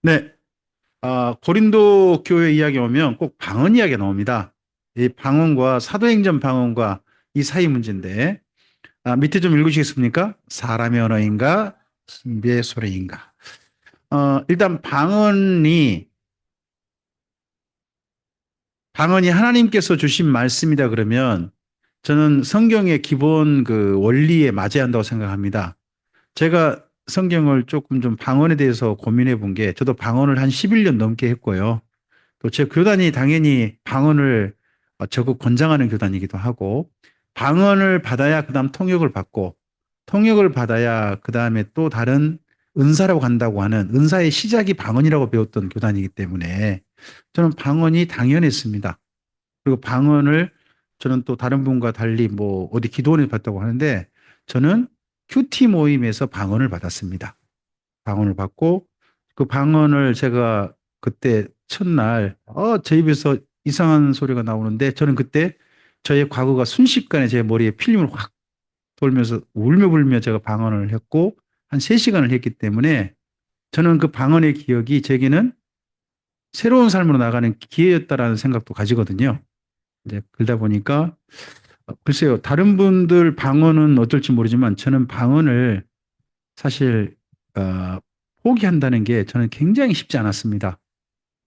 네, 고린도 교회 이야기 오면 꼭 방언 이야기가 나옵니다. 이 방언과 사도행전 방언과 이 사이 문제인데, 밑에 좀 읽으시겠습니까? 사람의 언어인가? 신비의 소리인가? 일단 방언이 하나님께서 주신 말씀이다 그러면 저는 성경의 기본 그 원리에 맞아야 한다고 생각합니다. 제가 성경을 조금 좀 방언에 대해서 고민해 본 게 저도 방언을 한 11년 넘게 했고요. 또 제 교단이 당연히 방언을 적극 권장하는 교단이기도 하고 방언을 받아야 그다음 통역을 받고 통역을 받아야 그다음에 또 다른 은사라고 간다고 하는 은사의 시작이 방언이라고 배웠던 교단이기 때문에 저는 방언이 당연했습니다. 그리고 방언을 저는 또 다른 분과 달리 뭐 어디 기도원에서 받다고 하는데 저는 큐티 모임에서 방언을 받았습니다. 방언을 받고 그 방언을 제가 그때 첫날 제 입에서 이상한 소리가 나오는데 저는 그때 저의 과거가 순식간에 제 머리에 필름을 확 돌면서 울며 불며 제가 방언을 했고 한 3시간을 했기 때문에 저는 그 방언의 기억이 제게는 새로운 삶으로 나가는 기회였다라는 생각도 가지거든요. 이제 그러다 보니까 글쎄요. 다른 분들 방언은 어떨지 모르지만 저는 방언을 사실 어, 포기한다는 게 저는 굉장히 쉽지 않았습니다.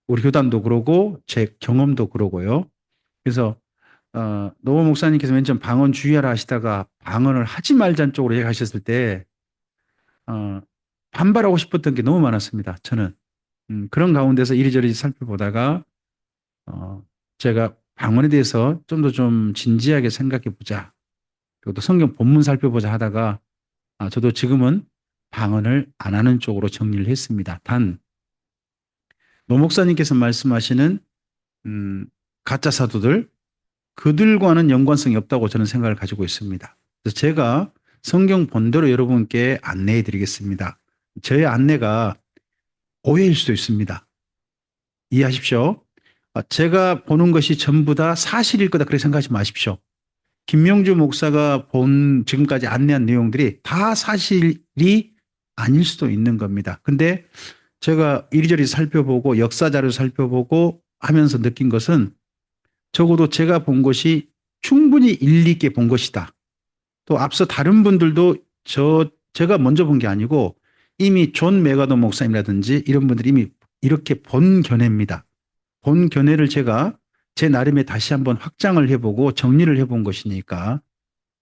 우리 교단도 그러고 제 경험도 그러고요. 그래서 노원 목사님께서 맨 처음 방언 주의하라 하시다가 방언을 하지 말자는 쪽으로 얘기하셨을 때 어, 반발하고 싶었던 게 너무 많았습니다. 저는 그런 가운데서 이리저리 살펴보다가 어, 제가 방언에 대해서 좀 더 좀 진지하게 생각해 보자. 그리고 또 성경 본문 살펴보자 하다가 저도 지금은 방언을 안 하는 쪽으로 정리를 했습니다. 단, 노 목사님께서 말씀하시는 가짜 사도들 그들과는 연관성이 없다고 저는 생각을 가지고 있습니다. 그래서 제가 성경 본대로 여러분께 안내해 드리겠습니다. 저의 안내가 오해일 수도 있습니다. 이해하십시오. 제가 보는 것이 전부 다 사실일 거다 그렇게 생각하지 마십시오. 김명주 목사가 본 지금까지 안내한 내용들이 다 사실이 아닐 수도 있는 겁니다. 근데 제가 이리저리 살펴보고 역사 자료 살펴보고 하면서 느낀 것은 적어도 제가 본 것이 충분히 일리 있게 본 것이다. 또 앞서 다른 분들도 제가 먼저 본 게 아니고 이미 존 메가더 목사님이라든지 이런 분들이 이미 이렇게 본 견해입니다. 본 견해를 제가 제 나름의 다시 한번 확장을 해보고 정리를 해본 것이니까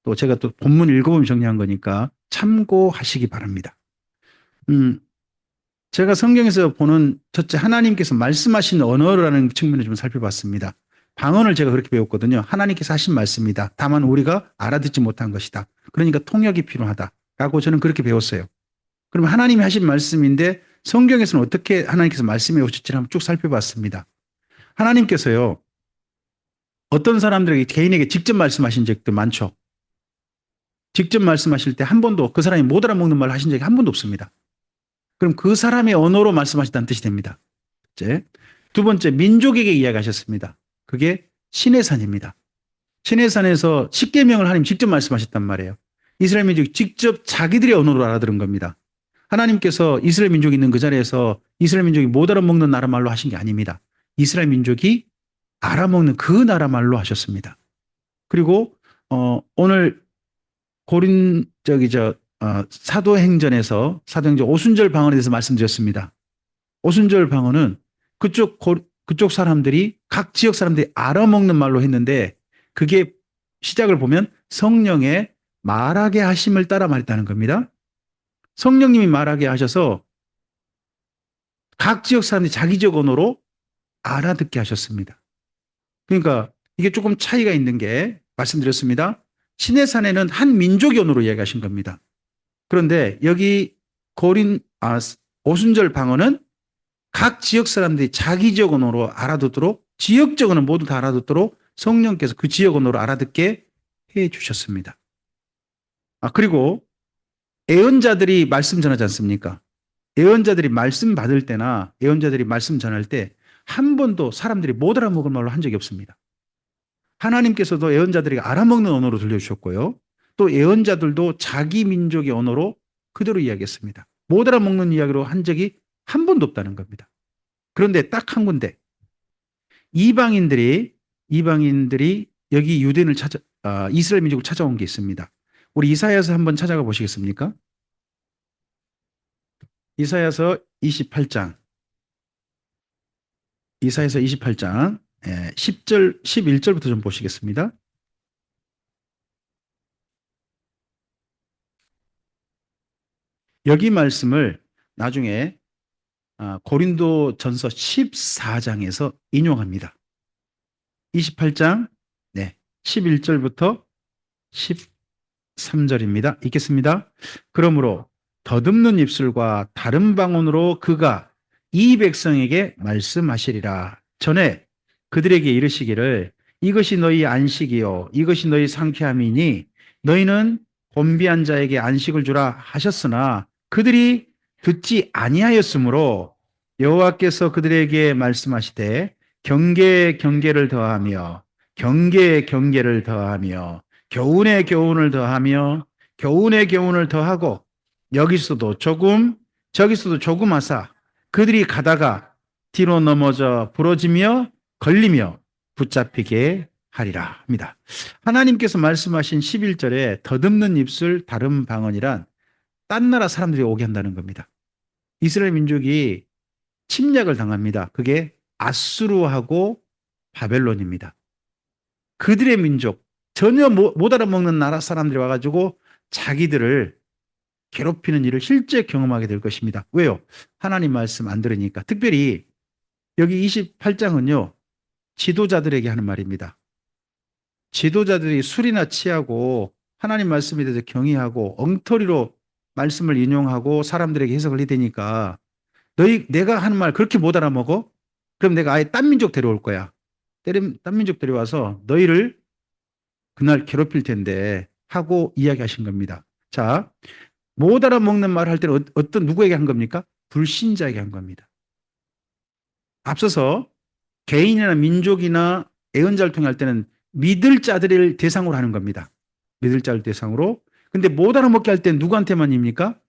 또 제가 또 본문 읽어보면 정리한 거니까 참고하시기 바랍니다. 음, 제가 성경에서 보는 첫째 하나님께서 말씀하신 언어라는 측면을 좀 살펴봤습니다. 방언을 제가 그렇게 배웠거든요. 하나님께서 하신 말씀이다. 다만 우리가 알아듣지 못한 것이다. 그러니까 통역이 필요하다라고 저는 그렇게 배웠어요. 그러면 하나님이 하신 말씀인데 성경에서는 어떻게 하나님께서 말씀해 오셨지를 한번 쭉 살펴봤습니다. 하나님께서요. 어떤 사람들에게 개인에게 직접 말씀하신 적도 많죠. 직접 말씀하실 때 한 번도 그 사람이 못 알아먹는 말을 하신 적이 한 번도 없습니다. 그럼 그 사람의 언어로 말씀하셨다는 뜻이 됩니다. 첫째. 두 번째, 민족에게 이야기하셨습니다. 그게 시내산입니다. 시내산에서 십계명을 하나님 직접 말씀하셨단 말이에요. 이스라엘 민족이 직접 자기들의 언어로 알아들은 겁니다. 하나님께서 이스라엘 민족이 있는 그 자리에서 이스라엘 민족이 못 알아먹는 나라 말로 하신 게 아닙니다. 이스라엘 민족이 알아먹는 그 나라 말로 하셨습니다. 그리고 오늘 고린 사도행전 오순절 방언에 대해서 말씀드렸습니다. 오순절 방언은 그쪽 사람들이 각 지역 사람들이 알아먹는 말로 했는데 그게 시작을 보면 성령의 말하게 하심을 따라 말했다는 겁니다. 성령님이 말하게 하셔서 각 지역 사람들이 자기 지역 언어로 알아듣게 하셨습니다. 그러니까 이게 조금 차이가 있는 게 말씀드렸습니다. 시내산에는 한 민족의 언어로 이야기하신 겁니다. 그런데 여기 고린 오순절 방언은 각 지역 사람들이 자기 지역 언어로 알아듣도록 지역적 언어 모두 다 알아듣도록 성령께서 그 지역 언어로 알아듣게 해 주셨습니다. 그리고 예언자들이 말씀 전하지 않습니까? 예언자들이 말씀 받을 때나 예언자들이 말씀 전할 때 한 번도 사람들이 못 알아먹을 말로 한 적이 없습니다. 하나님께서도 예언자들에게 알아먹는 언어로 들려주셨고요. 또 예언자들도 자기 민족의 언어로 그대로 이야기했습니다. 못 알아먹는 이야기로 한 적이 한 번도 없다는 겁니다. 그런데 딱 한 군데 이방인들이 여기 유대인을 이스라엘 민족을 찾아온 게 있습니다. 우리 이사야서 한번 찾아가 보시겠습니까? 이사야서 28장. 이사야서 28장 10절 11절부터 좀 보시겠습니다. 여기 말씀을 나중에 고린도전서 14장에서 인용합니다. 28장 11절부터 13절입니다. 읽겠습니다. 그러므로 더듬는 입술과 다른 방언으로 그가 이 백성에게 말씀하시리라. 전에 그들에게 이르시기를 이것이 너희 안식이요 이것이 너희 상쾌함이니 너희는 곤비한 자에게 안식을 주라 하셨으나 그들이 듣지 아니하였으므로 여호와께서 그들에게 말씀하시되 경계에 경계를 더하며 경계에 경계를 더하며 교훈에 교훈을 더하며 교훈에 교훈을 더하고 여기서도 조금 저기서도 조금 하사 그들이 가다가 뒤로 넘어져 부러지며 걸리며 붙잡히게 하리라 합니다. 하나님께서 말씀하신 11절에 더듬는 입술 다른 방언이란 딴 나라 사람들이 오게 한다는 겁니다. 이스라엘 민족이 침략을 당합니다. 그게 아수르하고 바벨론입니다. 그들의 민족 전혀 못 알아먹는 나라 사람들이 와가지고 자기들을 괴롭히는 일을 실제 경험하게 될 것입니다. 왜요? 하나님 말씀 안 들으니까. 특별히 여기 28장은요. 지도자들에게 하는 말입니다. 지도자들이 술이나 취하고 하나님 말씀에 대해서 경의하고 엉터리로 말씀을 인용하고 사람들에게 해석을 해대니까 내가 하는 말 그렇게 못 알아먹어? 그럼 내가 아예 딴 민족 데려올 거야. 딴 민족 데려와서 너희를 그날 괴롭힐 텐데 하고 이야기하신 겁니다. 자, 못 알아먹는 말을 할 때는 누구에게 한 겁니까? 불신자에게 한 겁니다. 앞서서 개인이나 민족이나 애언자를 통해 할 때는 믿을 자들을 대상으로 하는 겁니다. 믿을 자를 대상으로. 근데 못 알아먹게 할 때는 누구한테만입니까?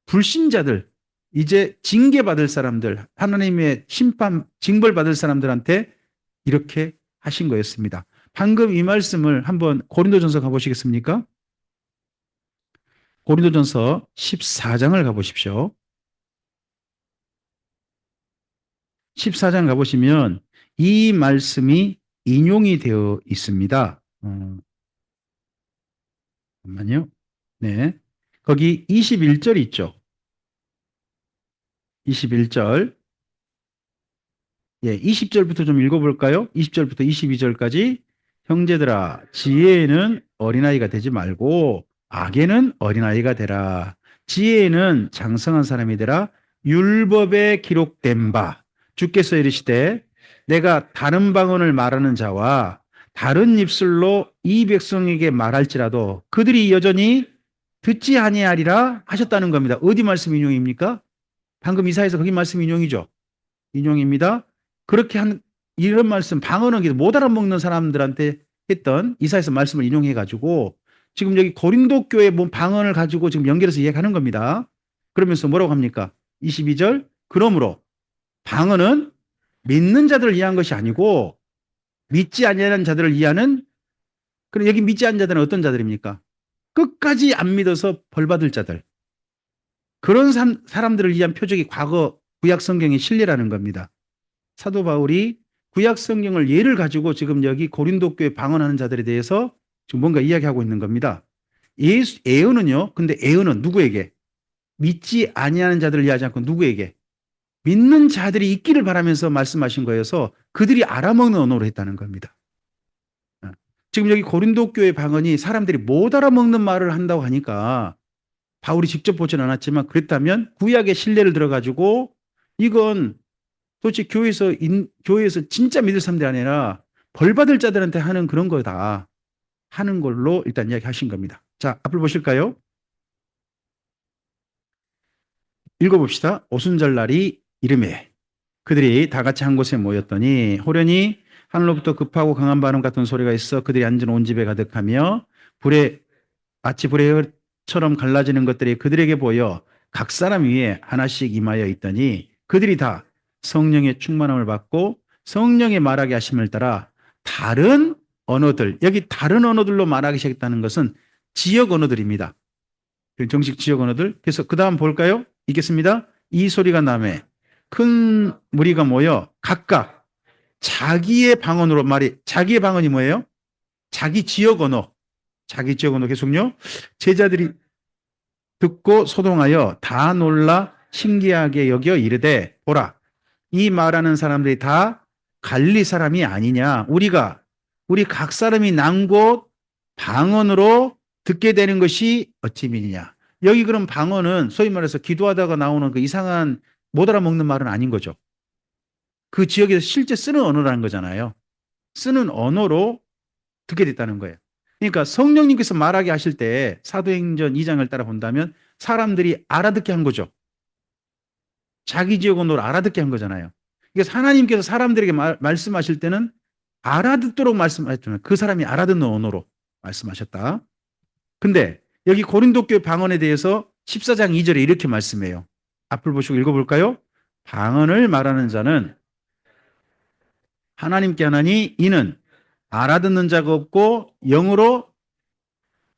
불신자들, 이제 징계받을 사람들, 하나님의 심판, 징벌받을 사람들한테 이렇게 하신 거였습니다. 방금 이 말씀을 한번 고린도전서 가보시겠습니까? 고린도전서 14장을 가보십시오. 14장 가보시면 이 말씀이 인용이 되어 있습니다. 잠깐만요. 네. 거기 21절 있죠. 21절. 20절부터 좀 읽어볼까요? 20절부터 22절까지. 형제들아, 지혜에는 어린아이가 되지 말고 악에는 어린아이가 되라. 지혜에는 장성한 사람이 되라. 율법에 기록된 바 주께서 이르시되 내가 다른 방언을 말하는 자와 다른 입술로 이 백성에게 말할지라도 그들이 여전히 듣지 아니하리라 하셨다는 겁니다. 어디 말씀 인용입니까? 방금 이사야서 거기 말씀 인용이죠. 인용입니다. 그렇게 이런 말씀 방언은 못 알아먹는 사람들한테 했던 이사야서 말씀을 인용해 가지고 지금 여기 고린도 교회 방언을 가지고 지금 연결해서 이야기하는 겁니다. 그러면서 뭐라고 합니까? 22절. 그러므로 방언은 믿는 자들을 위한 것이 아니고 믿지 아니하는 자들을 위하는. 그럼 여기 믿지 않는 자들은 어떤 자들입니까? 끝까지 안 믿어서 벌받을 자들. 그런 사람들을 위한 표적이 과거 구약 성경의 신뢰라는 겁니다. 사도 바울이 구약 성경을 예를 가지고 지금 여기 고린도 교회 방언하는 자들에 대해서 지금 뭔가 이야기하고 있는 겁니다. 애언은요. 근데 애언은 누구에게? 믿지 아니하는 자들을 위하지 않고 누구에게? 믿는 자들이 있기를 바라면서 말씀하신 거여서 그들이 알아먹는 언어로 했다는 겁니다. 지금 여기 고린도 교회 방언이 사람들이 못 알아먹는 말을 한다고 하니까 바울이 직접 보지는 않았지만 그랬다면 구약의 신뢰를 들어가지고 이건 도대체 교회에서 진짜 믿을 사람들이 아니라 벌받을 자들한테 하는 그런 거다 하는 걸로 일단 이야기하신 겁니다. 자, 앞을 보실까요? 읽어봅시다. 오순절날이 이르매 그들이 다 같이 한 곳에 모였더니 호련히 하늘로부터 급하고 강한 바람 같은 소리가 있어 그들이 앉은 온 집에 가득하며 마치 불의 혈처럼 갈라지는 것들이 그들에게 보여 각 사람 위에 하나씩 임하여 있더니 그들이 다 성령의 충만함을 받고 성령의 말하게 하심을 따라 다른 언어들, 여기 다른 언어들로 말하기 시작했다는 것은 지역 언어들입니다. 정식 지역 언어들. 그래서 그 다음 볼까요? 읽겠습니다. 이 소리가 나매 큰 무리가 모여 각각 자기의 방언으로 자기의 방언이 뭐예요? 자기 지역 언어. 자기 지역 언어 계속요. 제자들이 듣고 소동하여 다 놀라 신기하게 여겨 이르되 보라 이 말하는 사람들이 다 갈릴리 사람이 아니냐. 우리 각 사람이 난 곳 방언으로 듣게 되는 것이 어찌 미냐. 여기 그럼 방언은 소위 말해서 기도하다가 나오는 그 이상한 못 알아먹는 말은 아닌 거죠. 그 지역에서 실제 쓰는 언어라는 거잖아요. 쓰는 언어로 듣게 됐다는 거예요. 그러니까 성령님께서 말하게 하실 때 사도행전 2장을 따라 본다면 사람들이 알아듣게 한 거죠. 자기 지역 언어로 알아듣게 한 거잖아요. 그래서 하나님께서 사람들에게 말씀하실 때는 알아듣도록 말씀하셨잖아요. 그 사람이 알아듣는 언어로 말씀하셨다. 근데 여기 고린도 교회 방언에 대해서 14장 2절에 이렇게 말씀해요. 앞을 보시고 읽어볼까요? 방언을 말하는 자는 하나님께 하나니 이는 알아듣는 자가 없고 영으로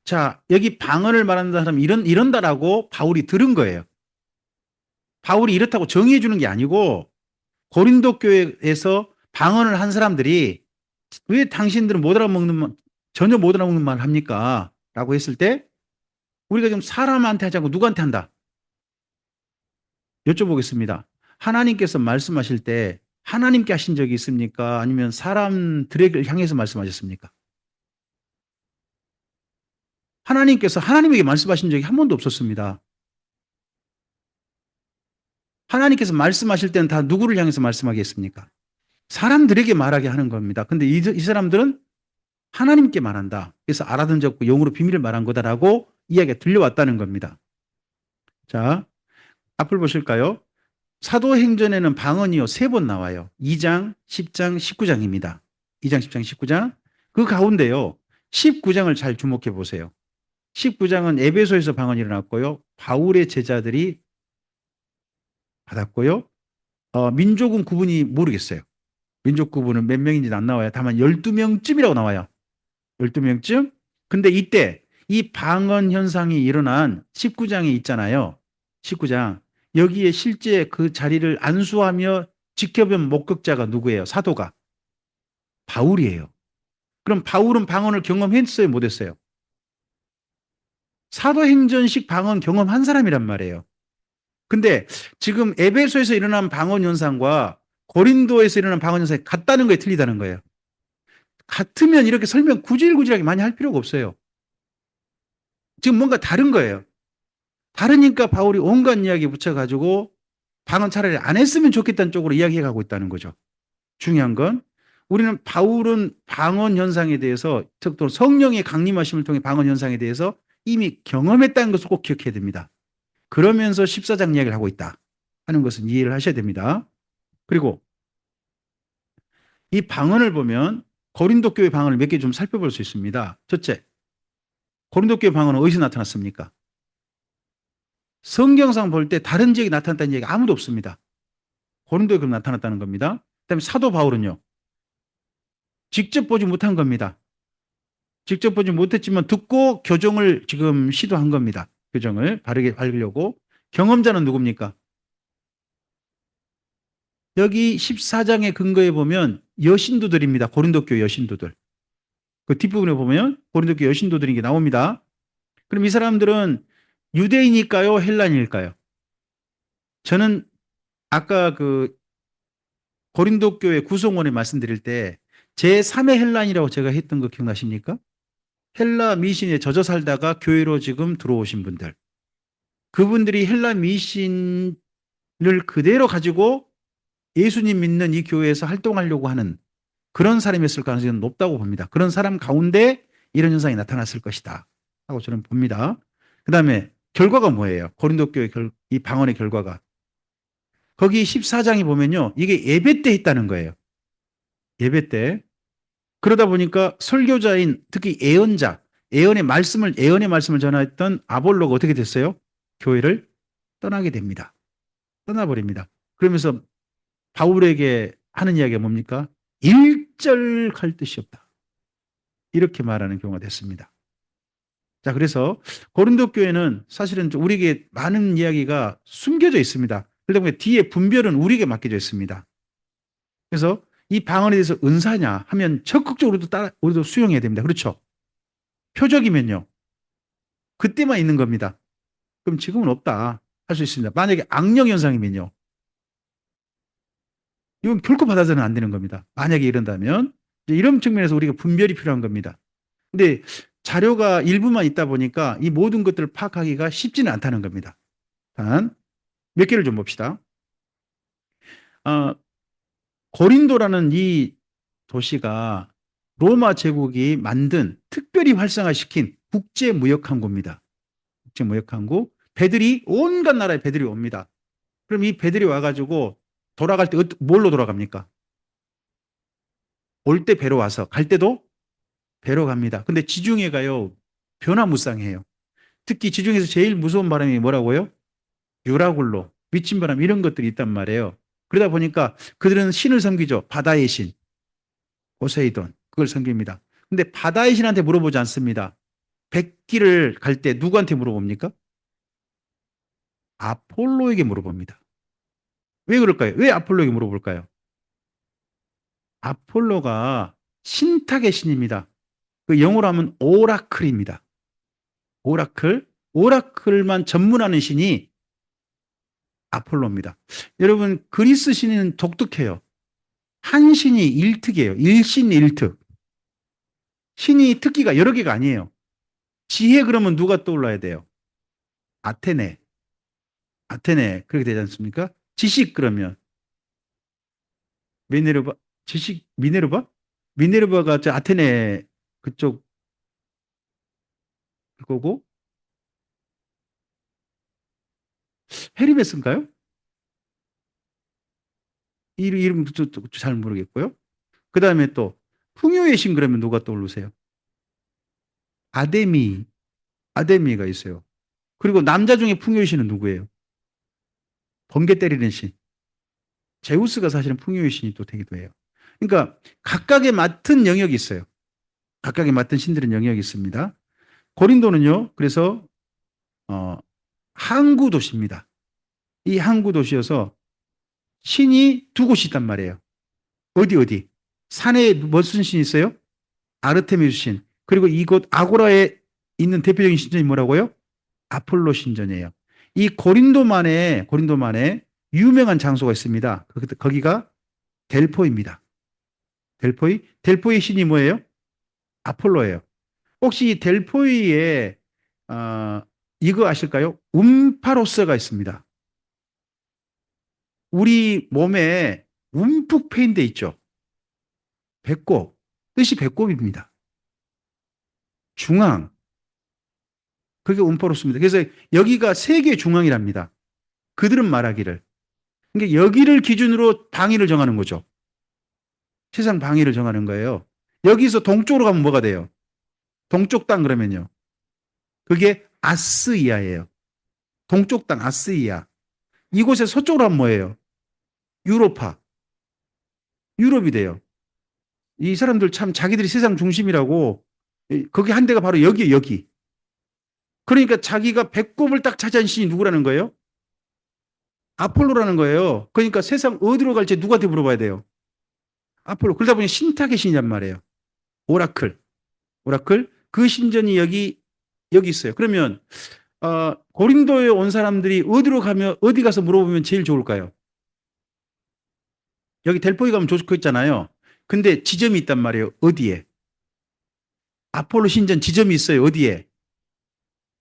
자 여기 방언을 말하는 사람 이런다라고 바울이 들은 거예요. 바울이 이렇다고 정의해 주는 게 아니고 고린도 교회에서 방언을 한 사람들이 왜 당신들은 전혀 못 알아먹는 말을 합니까? 라고 했을 때 우리가 지금 사람한테 하지 않고 누구한테 한다? 여쭤보겠습니다. 하나님께서 말씀하실 때 하나님께 하신 적이 있습니까? 아니면 사람들에게 향해서 말씀하셨습니까? 하나님께서 하나님에게 말씀하신 적이 한 번도 없었습니다. 하나님께서 말씀하실 때는 다 누구를 향해서 말씀하겠습니까? 사람들에게 말하게 하는 겁니다. 근데 이 사람들은 하나님께 말한다. 그래서 알아듣는 자 없고 영으로 비밀을 말한 거다라고 이야기가 들려왔다는 겁니다. 자, 앞을 보실까요? 사도행전에는 방언이요 3번 나와요. 2장, 10장, 19장입니다. 2장, 10장, 19장. 그 가운데요. 19장을 잘 주목해 보세요. 19장은 에베소에서 방언이 일어났고요. 바울의 제자들이 받았고요. 민족은 구분이 모르겠어요. 민족 구분은 몇 명인지 안 나와요. 다만 12명쯤이라고 나와요. 12명쯤? 근데 이때 이 방언 현상이 일어난 19장에 있잖아요. 19장. 여기에 실제 그 자리를 안수하며 지켜본 목격자가 누구예요? 사도가. 바울이에요. 그럼 바울은 방언을 경험했어요? 못했어요? 사도행전식 방언 경험한 사람이란 말이에요. 근데 지금 에베소에서 일어난 방언 현상과 고린도에서 일어난 방언 현상이 같다는 거에 틀리다는 거예요. 같으면 이렇게 설명 구질구질하게 많이 할 필요가 없어요. 지금 뭔가 다른 거예요. 다르니까 바울이 온갖 이야기 붙여가지고 방언 차라리 안 했으면 좋겠다는 쪽으로 이야기해가고 있다는 거죠. 중요한 건 바울은 방언 현상에 대해서 특히 성령의 강림하심을 통해 방언 현상에 대해서 이미 경험했다는 것을 꼭 기억해야 됩니다. 그러면서 14장 이야기를 하고 있다 하는 것은 이해를 하셔야 됩니다. 그리고 이 방언을 보면 고린도 교회 방언을 몇 개 좀 살펴볼 수 있습니다. 첫째, 고린도 교회 방언은 어디서 나타났습니까? 성경상 볼 때 다른 지역에 나타났다는 얘기가 아무도 없습니다. 고린도에 그럼 나타났다는 겁니다. 그다음에 사도 바울은요. 직접 보지 못한 겁니다. 직접 보지 못했지만 듣고 교정을 지금 시도한 겁니다. 교정을 바르게 밟으려고. 경험자는 누굽니까? 여기 14장의 근거에 보면 여신도들입니다. 고린도 교회 여신도들. 그 뒷부분에 보면 고린도 교회 여신도들인 게 나옵니다. 그럼 이 사람들은 유대인일까요? 헬란일까요? 저는 아까 그 고린도 교회 구성원에 말씀드릴 때 제3의 헬란이라고 제가 했던 거 기억나십니까? 헬라 미신에 젖어 살다가 교회로 지금 들어오신 분들. 그분들이 헬라 미신을 그대로 가지고 예수님 믿는 이 교회에서 활동하려고 하는 그런 사람이었을 가능성이 높다고 봅니다. 그런 사람 가운데 이런 현상이 나타났을 것이다 하고 저는 봅니다. 그 다음에 결과가 뭐예요? 고린도 교회 이 방언의 결과가. 거기 14장에 보면요. 이게 예배 때 했다는 거예요. 예배 때. 그러다 보니까 설교자인 특히 예언의 말씀을 전하였던 아볼로가 어떻게 됐어요? 교회를 떠나게 됩니다. 떠나버립니다. 그러면서 바울에게 하는 이야기가 뭡니까? 일절할 뜻이 없다. 이렇게 말하는 경우가 됐습니다. 자, 그래서 고린도 교회는 사실은 우리에게 많은 이야기가 숨겨져 있습니다. 그러다 보니 뒤에 분별은 우리에게 맡겨져 있습니다. 그래서 이 방언에 대해서 은사냐 하면 적극적으로 우리도 수용해야 됩니다. 그렇죠? 표적이면요. 그때만 있는 겁니다. 그럼 지금은 없다. 할 수 있습니다. 만약에 악령 현상이면요. 이건 결코 받아서는 안 되는 겁니다. 만약에 이런다면 이런 측면에서 우리가 분별이 필요한 겁니다. 근데 자료가 일부만 있다 보니까 이 모든 것들을 파악하기가 쉽지는 않다는 겁니다. 단, 몇 개를 좀 봅시다. 어, 고린도라는 이 도시가 로마 제국이 만든 특별히 활성화시킨 국제무역항구입니다. 국제무역항구. 배들이 온갖 나라의 배들이 옵니다. 그럼 이 배들이 와가지고 돌아갈 때 뭘로 돌아갑니까? 올 때 배로 와서 갈 때도 배로 갑니다. 근데 지중해가요 변화무쌍해요. 특히 지중해에서 제일 무서운 바람이 뭐라고요? 유라굴로, 미친바람 이런 것들이 있단 말이에요. 그러다 보니까 그들은 신을 섬기죠. 바다의 신, 포세이돈 그걸 섬깁니다. 근데 바다의 신한테 물어보지 않습니다. 백기를 갈 때 누구한테 물어봅니까? 아폴로에게 물어봅니다. 왜 그럴까요? 왜 아폴로에게 물어볼까요? 아폴로가 신탁의 신입니다. 그 영어로 하면 오라클입니다. 오라클. 오라클만 전문하는 신이 아폴로입니다. 여러분, 그리스 신은 독특해요. 한 신이 일특이에요. 일신일특. 신이 특기가 여러 개가 아니에요. 지혜 그러면 누가 떠올라야 돼요? 아테네. 아테네. 그렇게 되지 않습니까? 지식 그러면 미네르바. 지식 미네르바? 미네르바가 저 아테네 그쪽 거고 헤르메스인가요? 이름 잘 모르겠고요. 그 다음에 또 풍요의 신 그러면 누가 떠오르세요? 아데미. 아데미가 있어요. 그리고 남자 중에 풍요의 신은 누구예요? 번개 때리는 신. 제우스가 사실은 풍요의 신이 또 되기도 해요. 그러니까 각각의 맡은 영역이 있어요. 각각의 맡은 신들은 영역이 있습니다. 고린도는요. 그래서 어, 항구 도시입니다. 이 항구 도시여서 신이 두 곳이 있단 말이에요. 어디? 산에 무슨 신이 있어요? 아르테미스 신. 그리고 이곳 아고라에 있는 대표적인 신전이 뭐라고요? 아폴로 신전이에요. 이 고린도만에 유명한 장소가 있습니다. 거기가 델포입니다. 델포이 신이 뭐예요? 아폴로예요. 혹시 이 델포이에 이거 아실까요? 움파로스가 있습니다. 우리 몸에 움푹 패인 데 있죠. 배꼽. 뜻이 배꼽입니다. 중앙. 그게 움파로스입니다. 그래서 여기가 세계 중앙이랍니다. 그들은 말하기를. 그러니까 여기를 기준으로 방위를 정하는 거죠. 세상 방위를 정하는 거예요. 여기서 동쪽으로 가면 뭐가 돼요? 동쪽 땅 그러면요. 그게 아스이아예요. 동쪽 땅 아스이아. 이곳에 서쪽으로 하면 뭐예요? 유로파. 유럽이 돼요. 이 사람들 참 자기들이 세상 중심이라고 거기 한 대가 바로 여기에요, 여기. 그러니까 자기가 배꼽을 딱 차지한 신이 누구라는 거예요? 아폴로라는 거예요. 그러니까 세상 어디로 갈지 누구한테 물어봐야 돼요? 아폴로. 그러다 보니 신탁의 신이란 말이에요. 오라클. 오라클. 그 신전이 여기 있어요. 그러면 고린도에 온 사람들이 어디로 가면 어디 가서 물어보면 제일 좋을까요? 여기 델포이 가면 좋고 있잖아요. 근데 지점이 있단 말이에요. 어디에? 아폴로 신전 지점이 있어요. 어디에?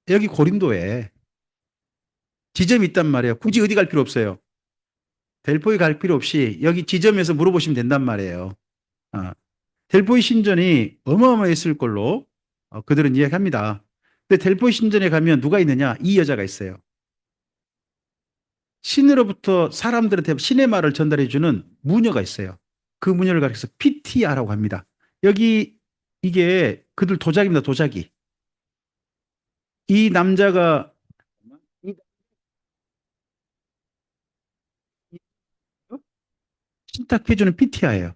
여기 고린도에 지점이 있단 말이에요. 굳이 어디 갈 필요 없어요. 델포이 갈 필요 없이 여기 지점에서 물어보시면 된단 말이에요. 아, 델포이 신전이 어마어마했을 걸로 그들은 이야기합니다. 근데 델포이 신전에 가면 누가 있느냐? 이 여자가 있어요. 신으로부터 사람들한테 신의 말을 전달해주는 무녀가 있어요. 그 무녀를 가리켜서 피티아라고 합니다. 여기 이게 그들 도자기입니다. 도자기. 이 남자가 부탁해주는 피티아예요.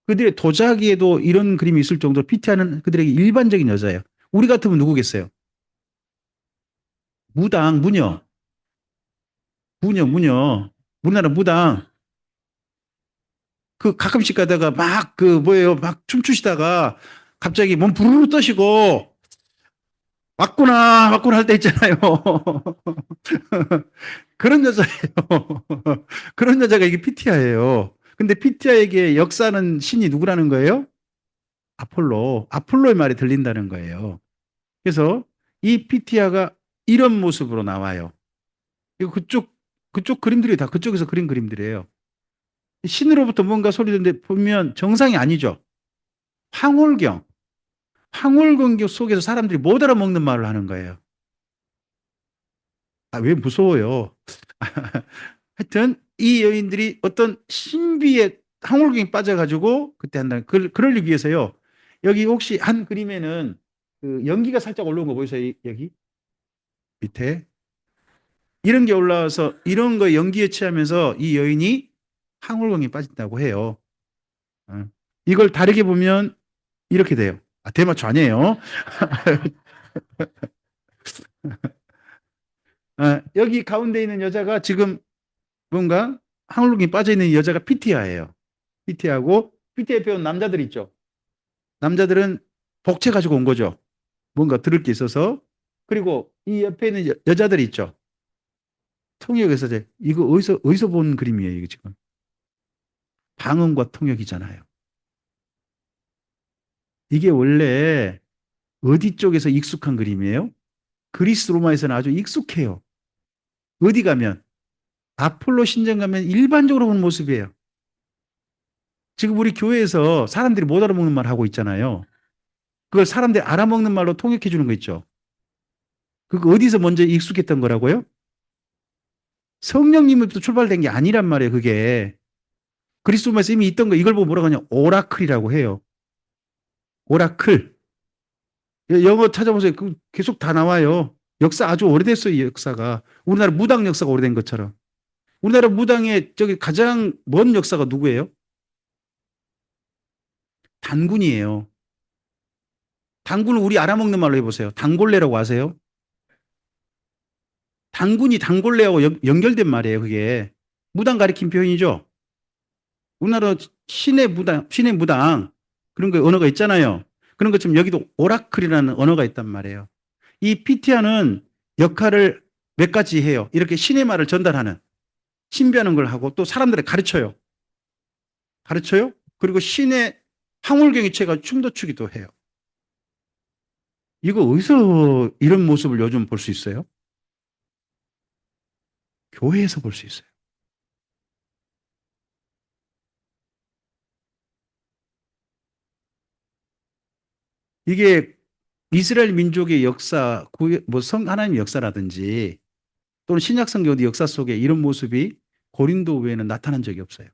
그들의 도자기에도 이런 그림이 있을 정도로 피티아는 그들에게 일반적인 여자예요. 우리 같으면 누구겠어요? 무당, 무녀, 무녀. 우리나라 무당. 그 가끔씩 가다가 막 그 뭐예요? 막 춤추시다가 갑자기 몸 부르르 떠시고 맞구나 할 때 있잖아요. 그런 여자예요. 그런 여자가 이게 피티아예요. 근데 피티아에게 역사는 신이 누구라는 거예요? 아폴로. 아폴로의 말이 들린다는 거예요. 그래서 이 피티아가 이런 모습으로 나와요. 이거 그쪽 그림들이 다 그쪽에서 그린 그림들이에요. 신으로부터 뭔가 소리 듣는데 보면 정상이 아니죠. 황홀경. 황홀경교 속에서 사람들이 못 알아먹는 말을 하는 거예요. 아, 왜 무서워요? 하여튼 이 여인들이 어떤 신비의 황홀경에 빠져가지고 그때 한다는 그러기 위해서요. 여기 혹시 한 그림에는 그 연기가 살짝 올라온 거 보이세요? 여기 밑에 이런 게 올라와서 이런 거 연기에 취하면서 이 여인이 황홀경에 빠진다고 해요. 어. 이걸 다르게 보면 이렇게 돼요. 아, 대마초 아니에요. 여기 가운데 있는 여자가 지금 뭔가 황홀경에 빠져 있는 여자가 피티아예요. 피티하고 피티에 배운 남자들 있죠. 남자들은 복채 가지고 온 거죠. 뭔가 들을 게 있어서. 그리고 이 옆에 있는 여자들이 있죠. 통역에서 이거 어디서 본 그림이에요, 이거 지금. 방언과 통역이잖아요. 이게 원래 어디 쪽에서 익숙한 그림이에요? 그리스 로마에서는 아주 익숙해요. 어디 가면 아폴로 신전 가면 일반적으로 보는 모습이에요. 지금 우리 교회에서 사람들이 못 알아먹는 말 하고 있잖아요. 그걸 사람들이 알아먹는 말로 통역해 주는 거 있죠. 그거 어디서 먼저 익숙했던 거라고요? 성령님으로부터 출발된 게 아니란 말이에요, 그게. 그리스 로마에서 이미 있던 거 이걸 보고 뭐라고 하냐? 오라클이라고 해요. 오라클. 영어 찾아보세요. 그 계속 다 나와요. 역사 아주 오래됐어요, 이 역사가. 우리나라 무당 역사가 오래된 것처럼. 우리나라 무당의 저기 가장 먼 역사가 누구예요? 단군이에요. 단군을 우리 알아먹는 말로 해보세요. 단골레라고 아세요? 단군이 단골레하고 연결된 말이에요, 그게. 무당 가리킨 표현이죠. 우리나라 신의 무당 그런 거 언어가 있잖아요. 그런 것처럼 여기도 오라클이라는 언어가 있단 말이에요. 이 피티아는 역할을 몇 가지 해요. 이렇게 신의 말을 전달하는 신비하는 걸 하고 또 사람들을 가르쳐요. 가르쳐요. 그리고 신의 황홀경이 채가 춤도 추기도 해요. 이거 어디서 이런 모습을 요즘 볼 수 있어요? 교회에서 볼 수 있어요. 이게 이스라엘 민족의 역사, 하나님의 역사라든지 또는 신약 성경 역사 속에 이런 모습이 고린도 외에는 나타난 적이 없어요.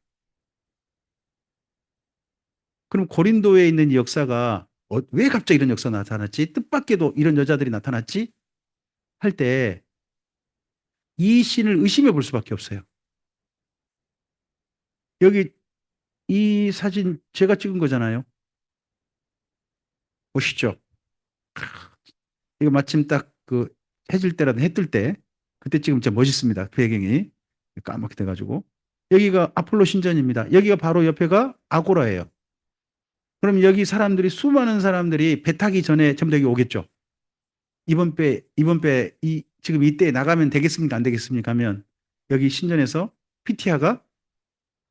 그럼 고린도에 있는 이 역사가 왜 갑자기 이런 역사가 나타났지? 뜻밖에도 이런 여자들이 나타났지? 할 때 이 신을 의심해 볼 수밖에 없어요. 여기 이 사진 제가 찍은 거잖아요. 보시죠. 이거 마침 딱 그 해질 때라도 해 뜰 때 그때 찍으면 진짜 멋있습니다. 배경이 까맣게 돼가지고 여기가 아폴로 신전입니다. 여기가 바로 옆에가 아고라예요. 그럼 여기 사람들이 수많은 사람들이 배 타기 전에 전부 다 여기 오겠죠. 이번 배 지금 이때 나가면 되겠습니까? 안 되겠습니까? 하면 여기 신전에서 피티아가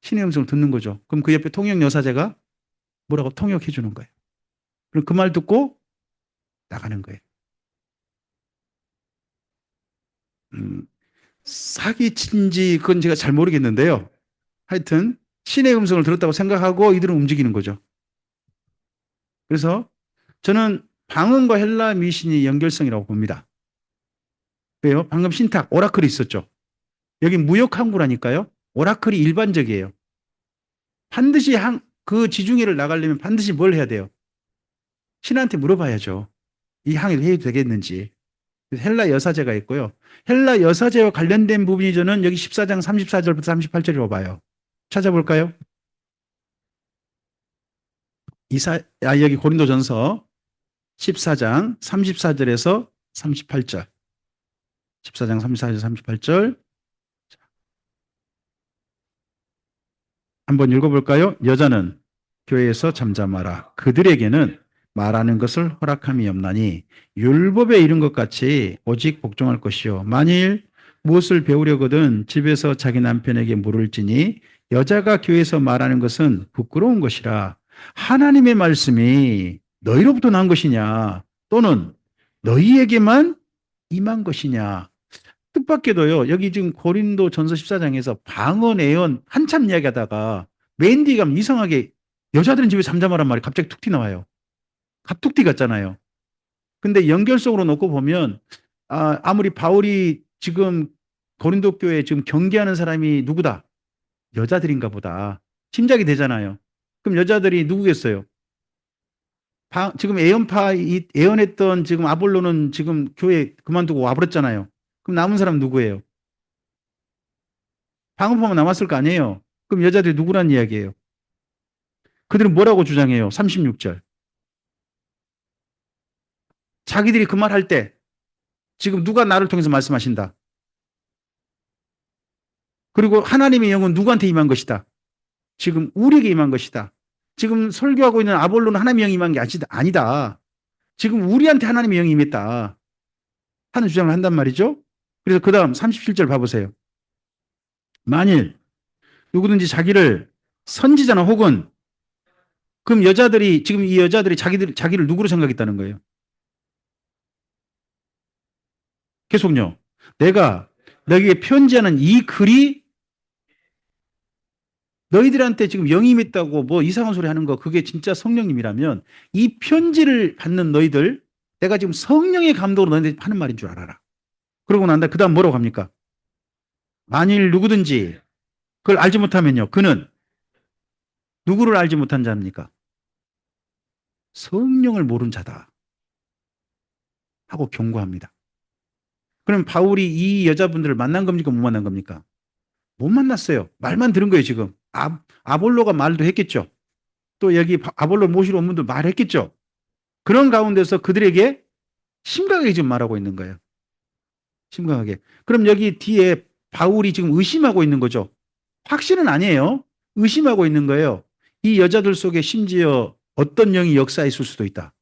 신의 음성을 듣는 거죠. 그럼 그 옆에 통역 여사제가 뭐라고 통역해 주는 거예요. 그럼 그 말 듣고 나가는 거예요. 음, 사기친지 그건 제가 잘 모르겠는데요. 하여튼 신의 음성을 들었다고 생각하고 이들은 움직이는 거죠. 그래서 저는 방언과 헬라 미신이 연결성이라고 봅니다. 왜요? 방금 신탁 오라클이 있었죠. 여기 무역항구라니까요. 오라클이 일반적이에요. 반드시 그 지중해를 나가려면 반드시 뭘 해야 돼요? 신한테 물어봐야죠. 이 항해를 해도 되겠는지. 헬라 여사제가 있고요. 헬라 여사제와 관련된 부분이 저는 여기 14장 34절부터 38절이라고 봐요. 찾아볼까요? 여기 고린도전서 14장 34절에서 38절. 14장 34절 38절. 한번 읽어볼까요? 여자는 교회에서 잠잠하라. 그들에게는 말하는 것을 허락함이 없나니 율법에 이른 것 같이 오직 복종할 것이요. 만일 무엇을 배우려거든 집에서 자기 남편에게 물을지니 여자가 교회에서 말하는 것은 부끄러운 것이라. 하나님의 말씀이 너희로부터 난 것이냐 또는 너희에게만 임한 것이냐. 뜻밖에도요, 여기 지금 고린도 전서 14장에서 방언, 애언 한참 이야기하다가 맨 뒤에 가면 이상하게 여자들은 집에 잠잠하란 말이 갑자기 툭 튀나와요. 갑툭튀 같잖아요. 근데 연결성으로 놓고 보면, 아무리 바울이 지금 고린도 교회에 지금 경계하는 사람이 누구다? 여자들인가 보다. 짐작이 되잖아요. 그럼 여자들이 누구겠어요? 지금 애언했던 지금 아볼로는 지금 교회 그만두고 와버렸잖아요. 그럼 남은 사람 누구예요? 방언파만 남았을 거 아니에요. 그럼 여자들이 누구란 이야기예요? 그들은 뭐라고 주장해요? 36절. 자기들이 그 말 할 때 지금 누가 나를 통해서 말씀하신다. 그리고 하나님의 영은 누구한테 임한 것이다. 지금 우리에게 임한 것이다. 지금 설교하고 있는 아볼로는 하나님의 영이 임한 게 아니다. 지금 우리한테 하나님의 영이 임했다 하는 주장을 한단 말이죠. 그래서 그 다음 37절 봐보세요. 만일 누구든지 자기를 선지자나 혹은 그럼 여자들이 지금 이 여자들이 자기를 누구로 생각했다는 거예요. 계속요. 내가 너에게 편지하는 이 글이 너희들한테 지금 영이 임했다고 뭐 이상한 소리 하는 거 그게 진짜 성령님이라면 이 편지를 받는 너희들 내가 지금 성령의 감동으로 너희들 하는 말인 줄 알아라. 그러고 난다. 그 다음 뭐라고 합니까? 만일 누구든지 그걸 알지 못하면요. 그는 누구를 알지 못한 자입니까? 성령을 모른 자다 하고 경고합니다. 그럼 바울이 이 여자분들을 만난 겁니까? 못 만난 겁니까? 못 만났어요. 말만 들은 거예요, 지금. 아볼로가 말도 했겠죠. 또 여기 아볼로 모시러 온 분도 말했겠죠. 그런 가운데서 그들에게 심각하게 지금 말하고 있는 거예요. 심각하게. 그럼 여기 뒤에 바울이 지금 의심하고 있는 거죠. 확신은 아니에요. 의심하고 있는 거예요. 이 여자들 속에 심지어 어떤 영이 역사했을 수도 있다.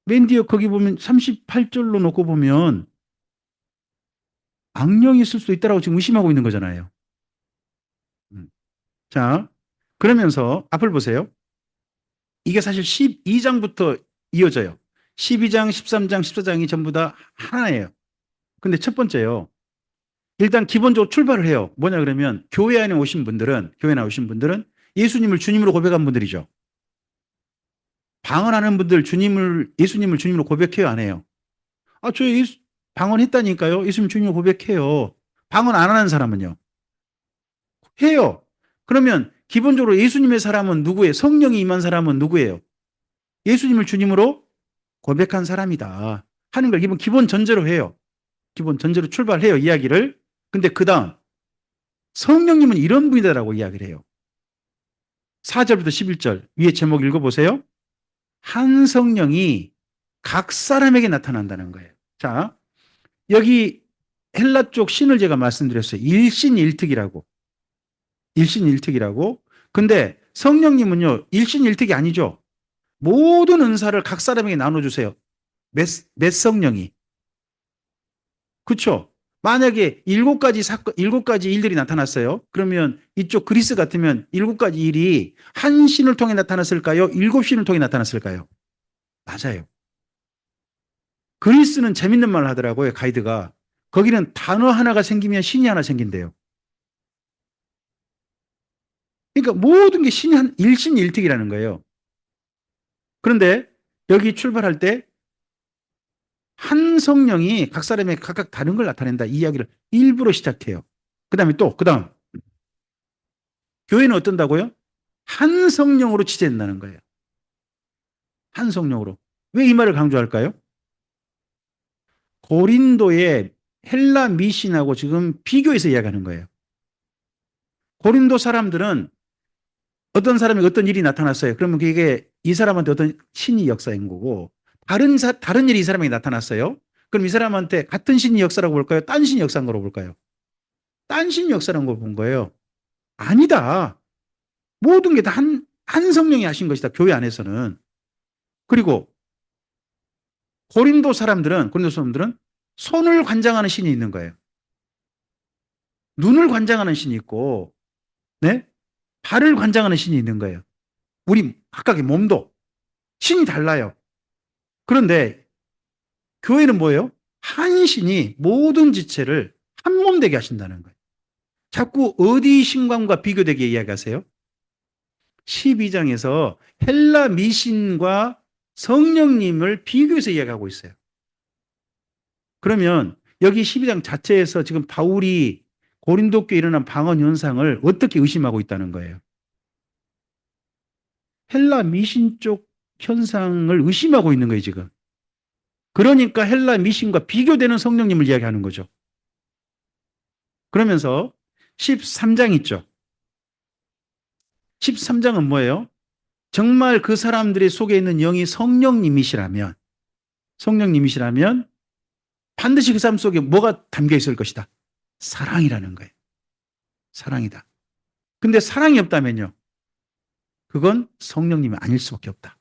맨 뒤에 거기 보면 38절로 놓고 보면 악령이 있을 수도 있다라고 지금 의심하고 있는 거잖아요. 자, 그러면서 앞을 보세요. 이게 사실 12장부터 이어져요. 12장, 13장, 14장이 전부 다 하나예요. 근데 첫 번째요. 일단 기본적으로 출발을 해요. 뭐냐 그러면 교회 안에 오신 분들은, 교회 에 오신 분들은 예수님을 주님으로 고백한 분들이죠. 방언하는 분들 예수님을 주님으로 고백해요, 안 해요? 저 방언했다니까요. 예수님 주님으로 고백해요. 방언 안 하는 사람은요? 해요. 그러면 기본적으로 예수님의 사람은 누구예요? 성령이 임한 사람은 누구예요? 예수님을 주님으로 고백한 사람이다 하는 걸 기본 전제로 해요. 기본 전제로 출발해요, 이야기를. 근데 그 다음 성령님은 이런 분이다라고 이야기를 해요. 4절부터 11절 위에 제목 읽어보세요. 한 성령이 각 사람에게 나타난다는 거예요. 자, 여기 헬라 쪽 신을 제가 말씀드렸어요. 일신일특이라고. 일신일특이라고. 근데 성령님은요, 일신일특이 아니죠. 모든 은사를 각 사람에게 나눠주세요. 몇 성령이. 그렇죠? 만약에 7가지 일들이 나타났어요. 그러면 이쪽 그리스 같으면 7가지 일이 한 신을 통해 나타났을까요? 7신을 통해 나타났을까요? 맞아요. 그리스는 재밌는 말을 하더라고요, 가이드가. 거기는 단어 하나가 생기면 신이 하나 생긴대요. 그러니까 모든 게 일신일특이라는 거예요. 그런데 여기 출발할 때 한 성령이 각 사람에게 각각 다른 걸 나타낸다. 이 이야기를 일부러 시작해요. 그 다음. 교회는 어떤다고요? 한 성령으로 지체된다는 거예요. 한 성령으로. 왜 이 말을 강조할까요? 고린도의 헬라 미신하고 지금 비교해서 이야기하는 거예요. 고린도 사람들은 어떤 사람이 어떤 일이 나타났어요. 그러면 그게 이 사람한테 어떤 신이 역사인 거고 다른 일이 이 사람에게 나타났어요. 그럼 이 사람한테 같은 신이 역사라고 볼까요? 딴 신이 역사인 거로 볼까요? 딴 신이 역사라는 걸 본 거예요. 아니다. 모든 게 다 한 성령이 하신 것이다. 교회 안에서는. 그리고 고린도 사람들은 손을 관장하는 신이 있는 거예요. 눈을 관장하는 신이 있고, 네? 발을 관장하는 신이 있는 거예요. 우리 각각의 몸도 신이 달라요. 그런데 교회는 뭐예요? 한 신이 모든 지체를 한 몸 되게 하신다는 거예요. 자꾸 어디 신광과 비교되게 이야기하세요? 12장에서 헬라 미신과 성령님을 비교해서 이야기하고 있어요. 그러면 여기 12장 자체에서 지금 바울이 고린도 교회에 일어난 방언 현상을 어떻게 의심하고 있다는 거예요? 헬라 미신 쪽 현상을 의심하고 있는 거예요, 지금. 그러니까 헬라 미신과 비교되는 성령님을 이야기하는 거죠. 그러면서 13장 있죠. 13장은 뭐예요? 정말 그 사람들의 속에 있는 영이 성령님이시라면 반드시 그 사람 속에 뭐가 담겨 있을 것이다. 사랑이라는 거예요. 사랑이다. 근데 사랑이 없다면요. 그건 성령님이 아닐 수밖에 없다.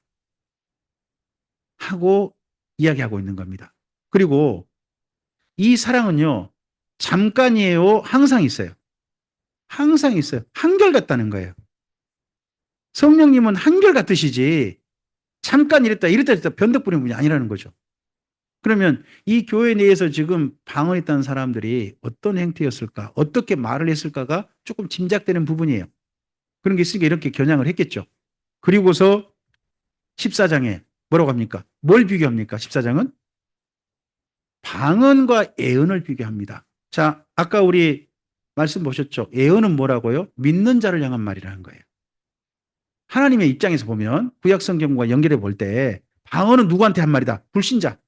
하고 이야기하고 있는 겁니다. 그리고 이 사랑은요. 잠깐이에요. 항상 있어요. 항상 있어요. 한결같다는 거예요. 성령님은 한결같으시지 잠깐 이랬다 변덕부리는 분이 아니라는 거죠. 그러면 이 교회 내에서 지금 방언했다는 사람들이 어떤 행태였을까? 어떻게 말을 했을까가 조금 짐작되는 부분이에요. 그런 게 있으니까 이렇게 겨냥을 했겠죠. 그리고서 14장에 뭐라고 합니까? 뭘 비교합니까? 14장은 방언과 예언을 비교합니다. 자, 아까 우리 말씀 보셨죠? 예언은 뭐라고요? 믿는 자를 향한 말이라는 거예요. 하나님의 입장에서 보면 구약 성경과 연결해 볼 때 방언은 누구한테 한 말이다? 불신자.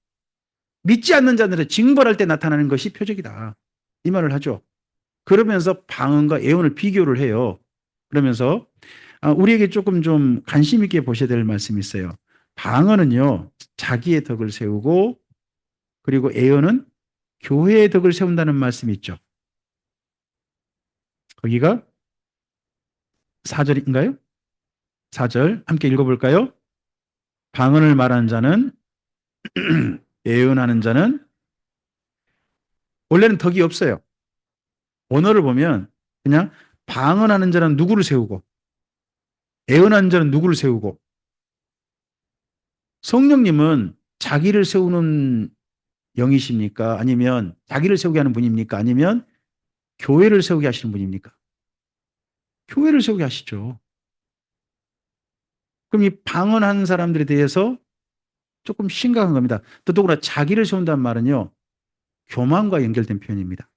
믿지 않는 자들을 징벌할 때 나타나는 것이 표적이다. 이 말을 하죠. 그러면서 방언과 예언을 비교를 해요. 그러면서 우리에게 조금 좀 관심 있게 보셔야 될 말씀이 있어요. 방언은요. 자기의 덕을 세우고 그리고 예언은 교회의 덕을 세운다는 말씀이 있죠. 거기가 4절인가요? 4절 함께 읽어볼까요? 방언을 말하는 자는 예언하는 자는 원래는 덕이 없어요. 언어를 보면 그냥 방언하는 자는 누구를 세우고 예언하는 자는 누구를 세우고 성령님은 자기를 세우는 영이십니까? 아니면 자기를 세우게 하는 분입니까? 아니면 교회를 세우게 하시는 분입니까? 교회를 세우게 하시죠. 그럼 이 방언하는 사람들에 대해서 조금 심각한 겁니다. 더더구나 자기를 세운다는 말은요. 교만과 연결된 표현입니다.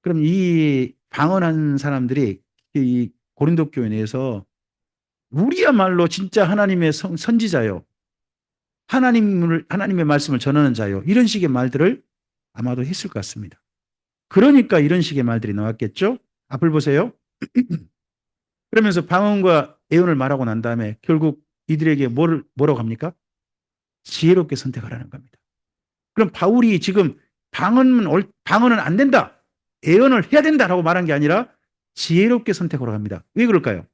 그럼 이 방언하는 사람들이 이 고린도 교회 내에서 우리야말로 진짜 하나님의 선지자요. 하나님의 말씀을 전하는 자요. 이런 식의 말들을 아마도 했을 것 같습니다. 그러니까 이런 식의 말들이 나왔겠죠? 앞을 보세요. 그러면서 방언과 예언을 말하고 난 다음에 결국 이들에게 뭐라고 합니까? 지혜롭게 선택하라는 겁니다. 그럼 바울이 지금 방언은 안 된다. 예언을 해야 된다라고 말한 게 아니라 지혜롭게 선택하라고 합니다. 왜 그럴까요?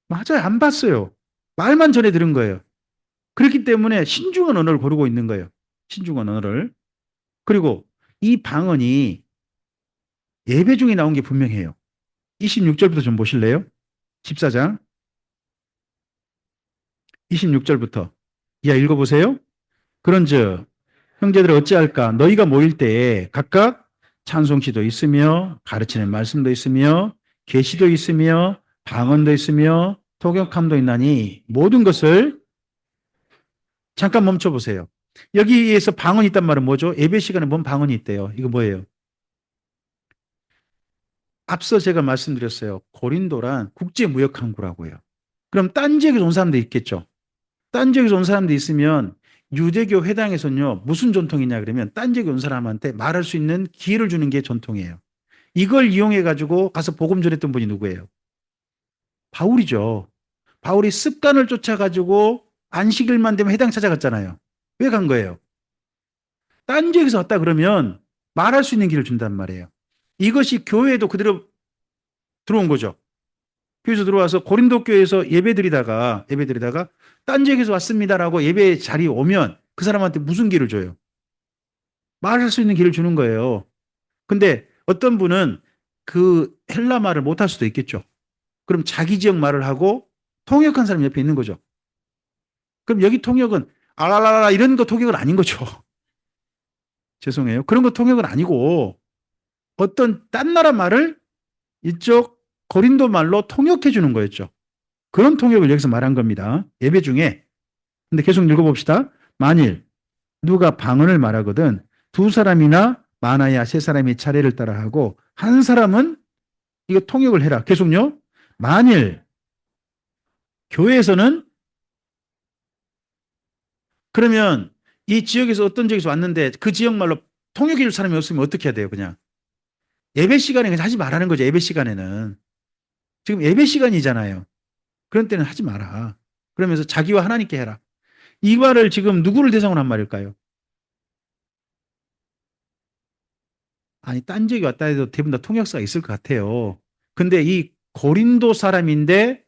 맞아요. 안 봤어요. 말만 전해 들은 거예요. 그렇기 때문에 신중한 언어를 고르고 있는 거예요. 신중한 언어를. 그리고 이 방언이 예배 중에 나온 게 분명해요. 26절부터 좀 보실래요? 14장 26절부터. 이하 읽어보세요. 그런즉 형제들 어찌할까? 너희가 모일 때에 각각 찬송시도 있으며 가르치는 말씀도 있으며 계시도 있으며 방언도 있으며 통역함도 있나니 모든 것을 잠깐 멈춰보세요. 여기에서 방언이 있단 말은 뭐죠? 예배 시간에 뭔 방언이 있대요. 이거 뭐예요? 앞서 제가 말씀드렸어요. 고린도란 국제무역항구라고요. 그럼 딴 지역에서 온 사람도 있겠죠. 딴 지역에서 온 사람도 있으면 유대교 회당에서는요. 무슨 전통이냐 그러면 딴 지역에 온 사람한테 말할 수 있는 기회를 주는 게 전통이에요. 이걸 이용해 가지고 가서 복음 전했던 분이 누구예요? 바울이죠. 바울이 습관을 쫓아가지고 안식일만 되면 회당 찾아갔잖아요. 왜 간 거예요? 딴 지역에서 왔다 그러면 말할 수 있는 길을 준단 말이에요. 이것이 교회에도 그대로 들어온 거죠. 교회에서 들어와서 고린도 교회에서 예배드리다가 딴 지역에서 왔습니다라고 예배 자리에 오면 그 사람한테 무슨 길을 줘요? 말할 수 있는 길을 주는 거예요. 근데 어떤 분은 그 헬라 말을 못할 수도 있겠죠. 그럼 자기 지역 말을 하고 통역한 사람 옆에 있는 거죠. 그럼 여기 통역은 아라라라 이런 거 통역은 아닌 거죠. 죄송해요. 그런 거 통역은 아니고 어떤 딴 나라 말을 이쪽 고린도 말로 통역해 주는 거였죠. 그런 통역을 여기서 말한 겁니다. 예배 중에. 근데 계속 읽어봅시다. 만일 누가 방언을 말하거든 두 사람이나 많아야 세 사람이 차례를 따라 하고 한 사람은 이거 통역을 해라. 계속요. 만일 교회에서는 그러면 이 지역에서 어떤 지역에서 왔는데 그 지역 말로 통역해 줄 사람이 없으면 어떻게 해야 돼요? 그냥 예배 시간에 그냥 하지 말라는 거죠. 예배 시간에는. 지금 예배 시간이잖아요. 그런 때는 하지 마라. 그러면서 자기와 하나님께 해라. 이 말을 지금 누구를 대상으로 한 말일까요? 아니, 딴 지역에 왔다 해도 대부분 다 통역사가 있을 것 같아요. 근데 이 고린도 사람인데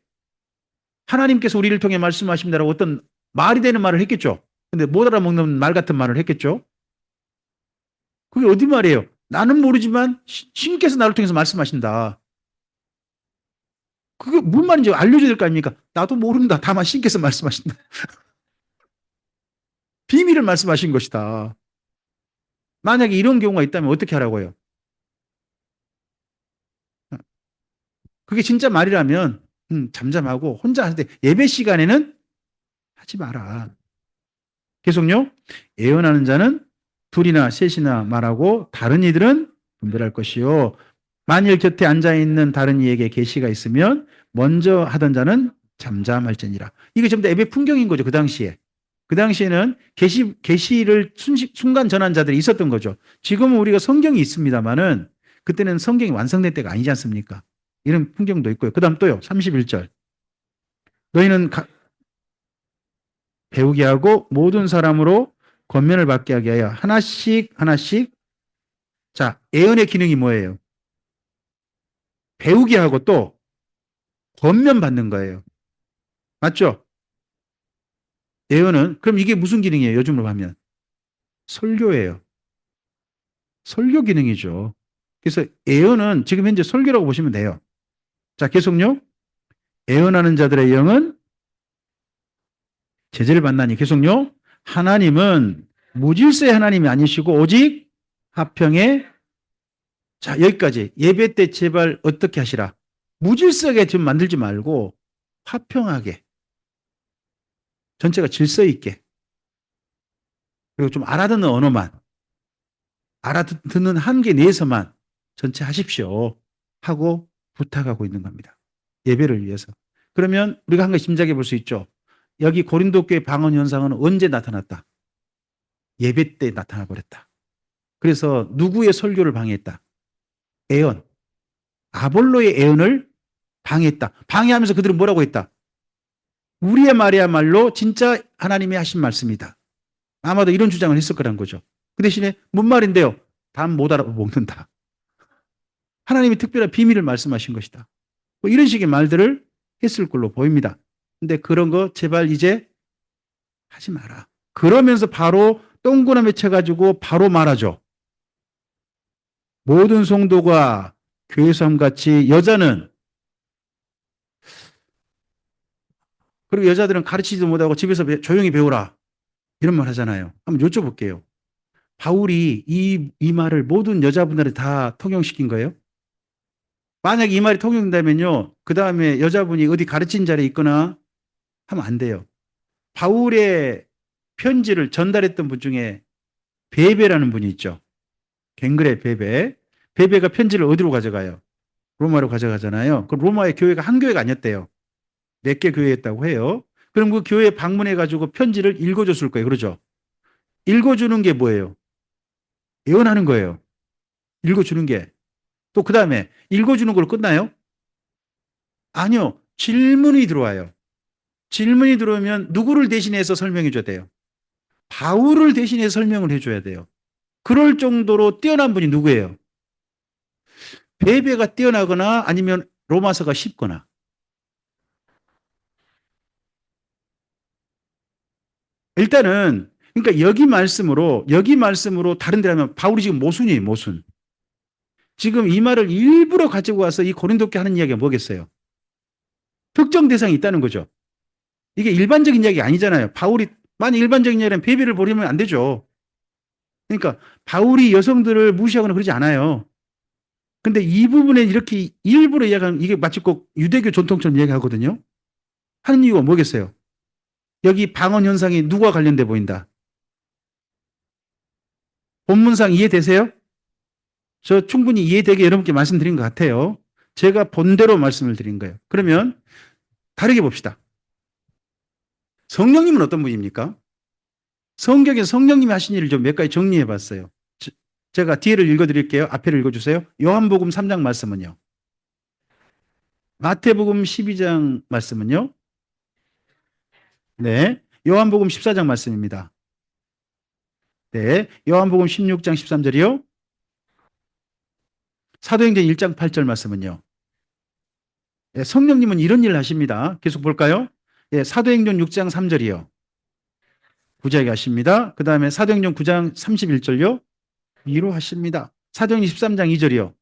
하나님께서 우리를 통해 말씀하십니다라고 어떤 말이 되는 말을 했겠죠. 근데 못 알아먹는 말 같은 말을 했겠죠. 그게 어디 말이에요? 나는 모르지만 신께서 나를 통해서 말씀하신다. 그게 무슨 말인지 알려줘야 될 거 아닙니까? 나도 모른다. 다만 신께서 말씀하신다. 비밀을 말씀하신 것이다. 만약에 이런 경우가 있다면 어떻게 하라고요? 그게 진짜 말이라면 잠잠하고 혼자 하는데 예배 시간에는 하지 마라. 계속요. 예언하는 자는 둘이나 셋이나 말하고 다른 이들은 분별할 것이요. 만일 곁에 앉아 있는 다른 이에게 계시가 있으면 먼저 하던 자는 잠잠할지니라. 이게 전부 다 예배 풍경인 거죠. 그 당시에. 그 당시에는 계시를 순간 전한 자들이 있었던 거죠. 지금은 우리가 성경이 있습니다만은 그때는 성경이 완성된 때가 아니지 않습니까? 이런 풍경도 있고요. 그다음 또요. 31절. 너희는 배우게 하고 모든 사람으로 권면을 받게 하게 하여 하나씩 하나씩. 자, 예언의 기능이 뭐예요? 배우게 하고 또 권면 받는 거예요. 맞죠? 예언은 그럼 이게 무슨 기능이에요? 요즘으로 하면 설교예요. 설교 기능이죠. 그래서 예언은 지금 현재 설교라고 보시면 돼요. 자, 계속요. 예언하는 자들의 영은 제재를 받나니. 계속요. 하나님은 무질서의 하나님이 아니시고 오직 화평의. 자, 여기까지. 예배 때 제발 어떻게 하시라. 무질서하게 좀 만들지 말고 화평하게. 전체가 질서 있게. 그리고 좀 알아듣는 언어만. 알아듣는 한계 내에서만 전체 하십시오. 하고 부탁하고 있는 겁니다. 예배를 위해서. 그러면 우리가 한 가지 짐작해 볼 수 있죠. 여기 고린도 교회 방언 현상은 언제 나타났다? 예배 때 나타나 버렸다. 그래서 누구의 설교를 방해했다? 예언. 아볼로의 예언을 방해했다. 방해하면서 그들은 뭐라고 했다? 우리의 말이야말로 진짜 하나님이 하신 말씀이다. 아마도 이런 주장을 했을 거란 거죠. 그 대신에 뭔 말인데요? 단 못 알아먹는다. 하나님이 특별한 비밀을 말씀하신 것이다. 뭐 이런 식의 말들을 했을 걸로 보입니다. 근데 그런 거 제발 이제 하지 마라. 그러면서 바로 동그라미 쳐가지고 바로 말하죠. 모든 성도가 교회 사람같이 여자는, 그리고 여자들은 가르치지도 못하고 집에서 조용히 배우라. 이런 말 하잖아요. 한번 여쭤볼게요. 바울이 이 말을 모든 여자분들이 다 통용시킨 거예요? 만약에 이 말이 통용된다면요. 그 다음에 여자분이 어디 가르친 자리에 있거나 하면 안 돼요. 바울의 편지를 전달했던 분 중에 베베라는 분이 있죠. 갱그레 베베. 베베가 편지를 어디로 가져가요? 로마로 가져가잖아요. 그럼 로마의 교회가 한 교회가 아니었대요. 몇 개 교회였다고 해요. 그럼 그 교회 방문해가지고 편지를 읽어줬을 거예요. 그러죠? 읽어주는 게 뭐예요? 예언하는 거예요. 읽어주는 게. 또 그 다음에 읽어주는 걸로 끝나요? 아니요. 질문이 들어와요. 질문이 들어오면 누구를 대신해서 설명해 줘야 돼요? 바울을 대신해서 설명을 해줘야 돼요. 그럴 정도로 뛰어난 분이 누구예요? 베베가 뛰어나거나 아니면 로마서가 쉽거나. 일단은 그러니까 여기 말씀으로 다른 데 하면 바울이 지금 모순이에요, 모순. 지금 이 말을 일부러 가지고 와서 이 고린도께 하는 이야기가 뭐겠어요? 특정 대상이 있다는 거죠. 이게 일반적인 이야기가 아니잖아요. 바울이 만약 일반적인 이야기라면 베베를 버리면 안 되죠. 그러니까 바울이 여성들을 무시하거나 그러지 않아요. 근데 이 부분에 이렇게 일부러 이야기하면 이게 마치 꼭 유대교 전통처럼 이야기하거든요. 하는 이유가 뭐겠어요? 여기 방언 현상이 누구와 관련돼 보인다? 본문상 이해되세요? 저 충분히 이해되게 여러분께 말씀드린 것 같아요. 제가 본대로 말씀을 드린 거예요. 그러면 다르게 봅시다. 성령님은 어떤 분입니까? 성경에서 성령님이 하신 일을 좀 몇 가지 정리해 봤어요. 제가 뒤를 읽어 드릴게요. 앞에를 읽어 주세요. 요한복음 3장 말씀은요. 마태복음 12장 말씀은요. 네. 요한복음 14장 말씀입니다. 네. 요한복음 16장 13절이요. 사도행전 1장 8절 말씀은요. 네, 성령님은 이런 일을 하십니다. 계속 볼까요? 예, 사도행전 6장 3절이요. 구제하게 하십니다. 그 다음에 사도행전 9장 31절요. 위로하십니다. 사도행전 13장 2절이요.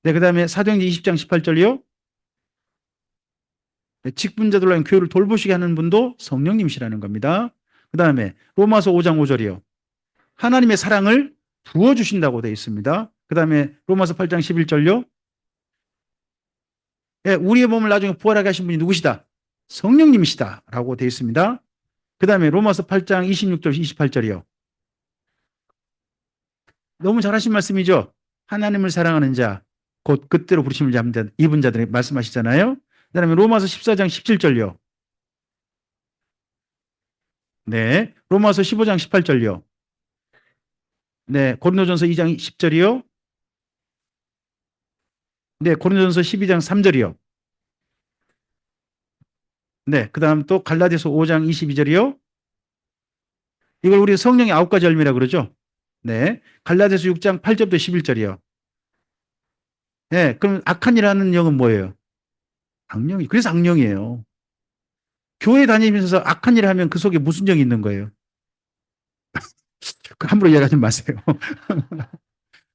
네, 그 다음에 사도행전 20장 18절이요. 네, 직분자들로 하여금 교회를 돌보시게 하는 분도 성령님이시라는 겁니다. 그 다음에 로마서 5장 5절이요. 하나님의 사랑을 부어주신다고 되어 있습니다. 그 다음에 로마서 8장 11절요. 예, 우리의 몸을 나중에 부활하게 하신 분이 누구시다? 성령님이시다 라고 되어 있습니다. 그 다음에 로마서 8장 26절 28절이요. 너무 잘하신 말씀이죠. 하나님을 사랑하는 자, 곧 그때로 부르심을 입은 자들이 말씀하시잖아요. 그 다음에 로마서 14장 17절요. 네, 로마서 15장 18절요. 네, 고린도전서 2장 10절이요. 네, 고린도전서 12장 3절이요. 네, 그 다음 또 갈라디아서 5장 22절이요. 이걸 우리 성령의 9가지 열매라 그러죠. 네, 갈라디아서 6장 8절부터 11절이요. 네, 그럼 악한이라는 영은 뭐예요? 악령이. 그래서 악령이에요. 교회 다니면서 악한 일을 하면 그 속에 무슨 영이 있는 거예요? 함부로 이야기하지 마세요.